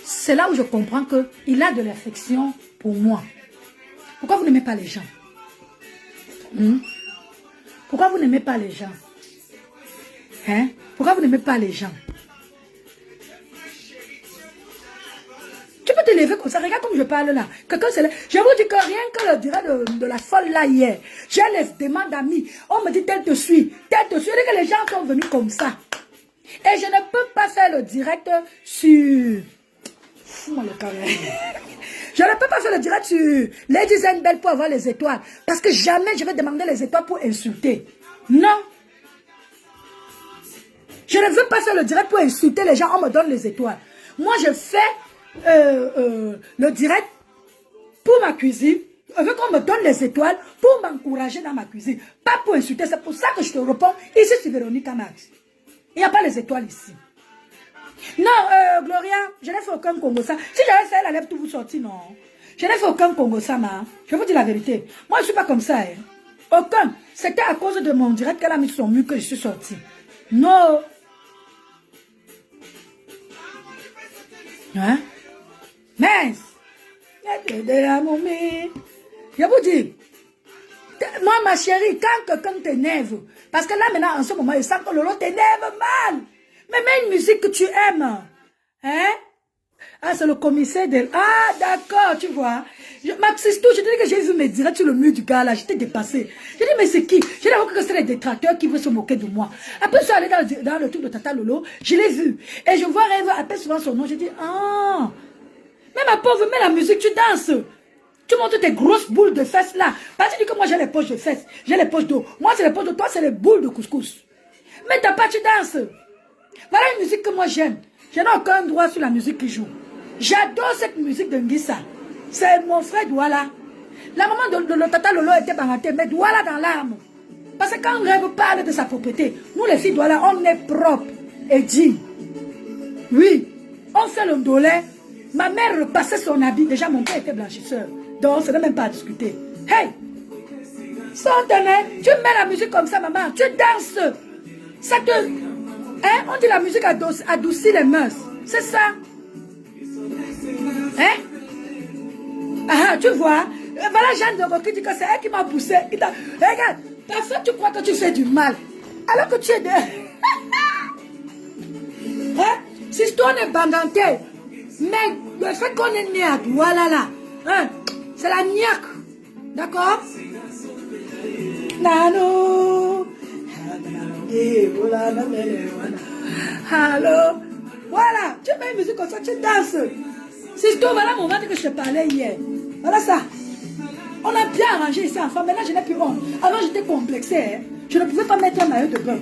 C'est là où je comprends qu'il a de l'affection pour moi. Pourquoi vous n'aimez pas les gens? Pourquoi vous n'aimez pas les gens? Hein? Pourquoi vous n'aimez pas les gens? Tu peux te lever comme ça. Regarde comme je parle là. Quelqu'un se lève. Je vous dis que rien que le direct de la folle là hier, j'ai les demandes d'amis. On me dit, tel te suit. Tel te suit. Et que les gens sont venus comme ça. Et je ne peux pas faire le direct sur... Fous-moi le carré. Je ne peux pas faire le direct sur Ladies and Belle pour avoir les étoiles. Parce que jamais je vais demander les étoiles pour insulter. Non. Je ne veux pas faire le direct pour insulter les gens. On me donne les étoiles. Moi, je fais le direct pour ma cuisine. Je veux qu'on me donne les étoiles pour m'encourager dans ma cuisine. Pas pour insulter. C'est pour ça que je te réponds. Ici, c'est Véronique Amax. Il n'y a pas les étoiles ici. Non, Gloria, je n'ai fait aucun Congo ça. Si j'avais fait, elle allait tout vous sortir, non. Je n'ai fait aucun Congo ça, ma. Je vous dis la vérité. Moi, je ne suis pas comme ça. Hein. Aucun. C'était à cause de mon direct qu'elle a mis son mur que je suis sortie. Non. Hein? Mince. Je vous dis. Moi, ma chérie, quand quelqu'un t'énerve, parce que là, maintenant, en ce moment, il sent que Lolo t'énerve mal. Mais mets une musique que tu aimes. Hein? Ah, c'est le commissaire de... Ah, d'accord, tu vois. Maxistou, je te dis que j'ai vu mes directs sur le mur du gars là, j'étais dépassé. J'ai dit, mais c'est qui? J'ai dit que c'est les détracteurs qui veulent se moquer de moi. Après, je suis allée dans le truc de Tata Lolo, je l'ai vu. Et je vois Rêve, appelle souvent son nom, j'ai dit, ah, mais ma pauvre, mets la musique, tu danses. Tu montres tes grosses boules de fesses là. Parce que tu dis que moi j'ai les poches de fesses, j'ai les poches d'eau. Moi c'est les poches d'eau, toi c'est les boules de couscous. Mais t'as pas, tu danses. Voilà une musique que moi j'aime. Je n'ai aucun droit sur la musique qui joue. J'adore cette musique de Ngissa. C'est mon frère Douala. La maman de Tata Lolo était bangatée, mais Douala dans l'âme. Parce que quand Rêve parle de sa propriété, nous les filles Douala, on est propre et digne. Oui, on fait le dolé. Ma mère repassait son habit. Déjà, mon père était blanchisseur. Donc, ce n'est même pas à discuter. Hey! Tu mets la musique comme ça, maman. Tu danses. Ça te... Hein? On dit la musique adoucit les mœurs. C'est ça. Hein? Ah, tu vois? Voilà Jeanne de Rocky dit que c'est elle qui m'a poussé. Regarde, parfois tu crois que tu fais du mal. Alors que tu es de... Hein? Si toi on est banganté, mais le fait qu'on est né à Douala là, hein? C'est la niaque. D'accord? Nano. Allô? Voilà, tu mets une musique comme ça, tu danses. C'est tout, voilà mon ventre que je te parlais hier. Voilà ça. On a bien arrangé ici enfant. Maintenant, je n'ai plus honte. Avant, j'étais complexée. Hein. Je ne pouvais pas mettre un maillot de bain.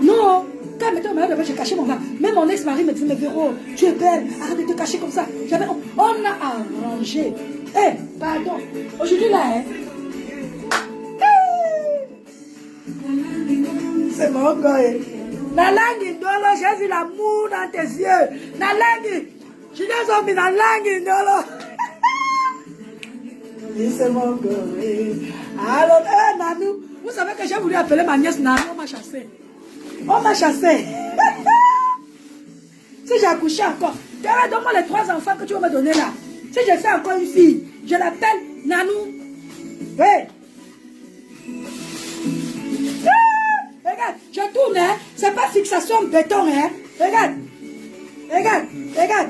Non. Quand je mettais un maillot de bain, j'ai caché mon ventre. Même mon ex-mari me disait, mais Véro, tu es belle. Arrête de te cacher comme ça. On a arrangé. Eh, pardon. Aujourd'hui, là, hein. C'est mon gars. Nalangi, Ndolo, j'ai vu l'amour dans tes yeux. Nalangi, je suis mis dans Nalangi, Ndolo. C'est mon gars. Alors, Nanou, vous savez que j'ai voulu appeler ma nièce Nanou, on m'a chassé. On m'a chassé. Si j'ai accouché encore, donne-moi les 3 enfants que tu vas me donner là. Si j'ai fait encore une fille, je l'appelle Nanou. Oui. Regarde, je tourne, hein. C'est pas fixation béton, hein. Regarde. Regarde, regarde.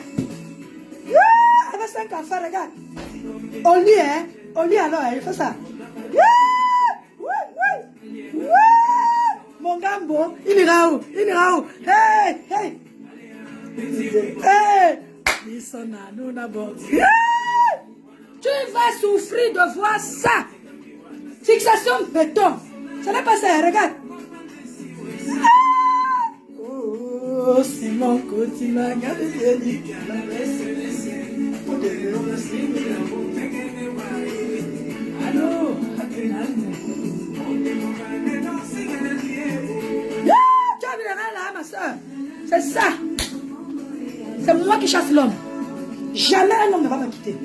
Avec 5 enfants, regarde. Au lit, hein. Au lit alors, hein. Il fait ça. Mon gambo, il ira où? Il ira où? Hey, hey. Hey. Tu vas souffrir de voir ça. Fixation béton. Ça n'est pas ça, regarde. Oh, c'est mon quotidien. Allô? Tu as vu les reins là, ma soeur? C'est ça. C'est moi qui chasse l'homme. Jamais un homme ne va me quitter.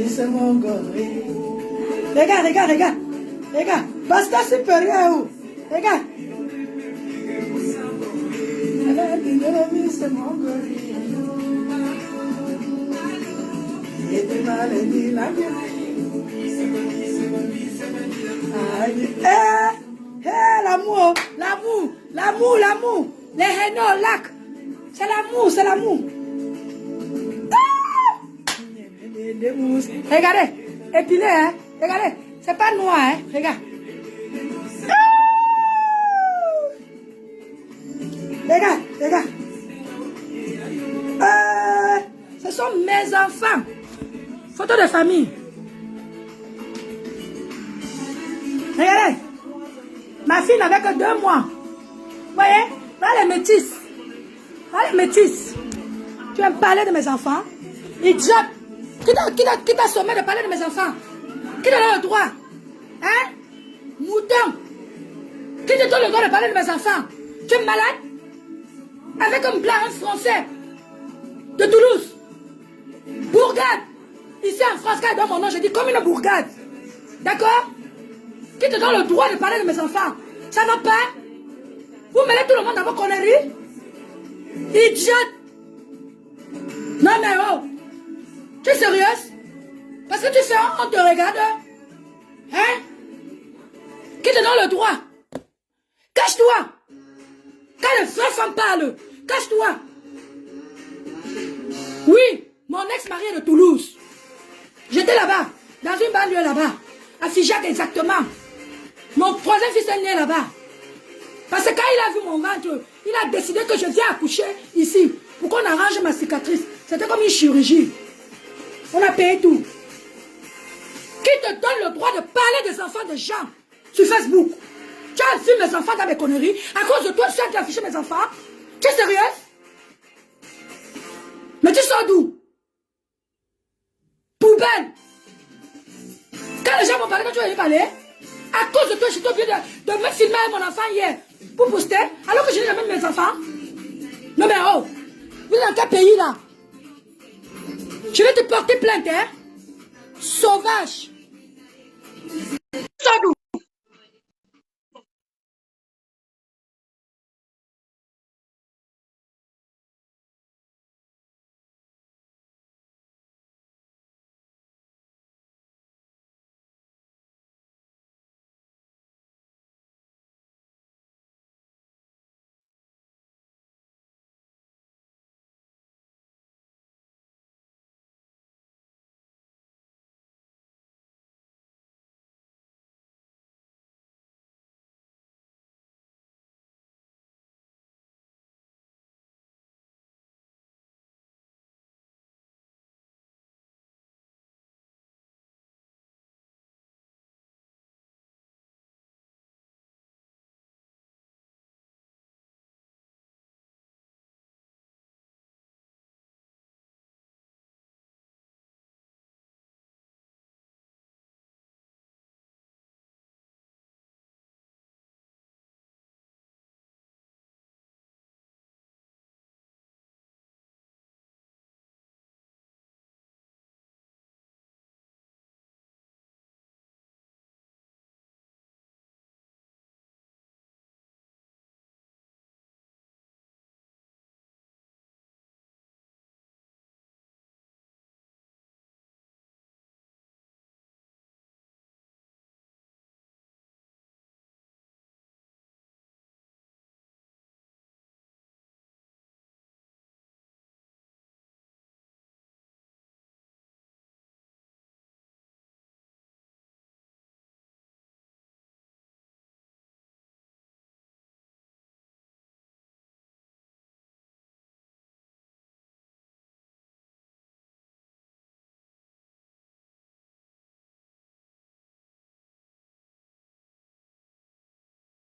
C'est mon gars. Regarde, regarde, regarde. Regarde. Pasteur supérieur où? Regarde. C'est mon gars. Il était mal dit la l'amour, l'amour, l'amour, l'amour. Les haineux au lac. C'est l'amour, c'est l'amour. Regardez, épilé, hein. Regardez, c'est pas noir, hein. Regarde. Regarde, regarde. Ce sont mes enfants. Photo de famille. Regardez. Ma fille n'avait que 2 mois. Vous voyez? Voilà les métis. Voilà les métis. Tu vas me parler de mes enfants? Idiote. Qui t'a sommé de parler de mes enfants? Qui t'a donné le droit? Hein? Mouton. Qui te donne le droit de parler de mes enfants? Tu es malade? Avec un blanc, un français de Toulouse. Bourgade. Ici en France, quand il donne mon nom, je dis comme une bourgade. D'accord? Qui te donne le droit de parler de mes enfants? Ça va pas? Vous mêlez tout le monde dans vos conneries? Idiote. Non mais oh. Tu es sérieuse? Parce que tu sais, on te regarde. Hein? Qui te donne le droit? Cache-toi! Quand les vraies femmes parlent, cache-toi! Oui, mon ex-mari est de Toulouse. J'étais là-bas, dans une banlieue là-bas, à Figeac exactement. Mon troisième fils est né là-bas. Parce que quand il a vu mon ventre, il a décidé que je viens accoucher ici, pour qu'on arrange ma cicatrice. C'était comme une chirurgie. On a payé tout. Qui te donne le droit de parler des enfants des gens sur Facebook? Tu as vu mes enfants dans mes conneries. À cause de toi, tu as affiché mes enfants. Tu es sérieuse? Mais tu sors d'où? Poubelle. Quand les gens m'ont parlé, quand tu allais parler, à cause de toi, je suis obligée de me filmer avec mon enfant hier pour poster, alors que je n'ai jamais de mes enfants. Non mais oh, vous êtes dans quel pays là? Je vais te porter plainte, hein? Sauvage.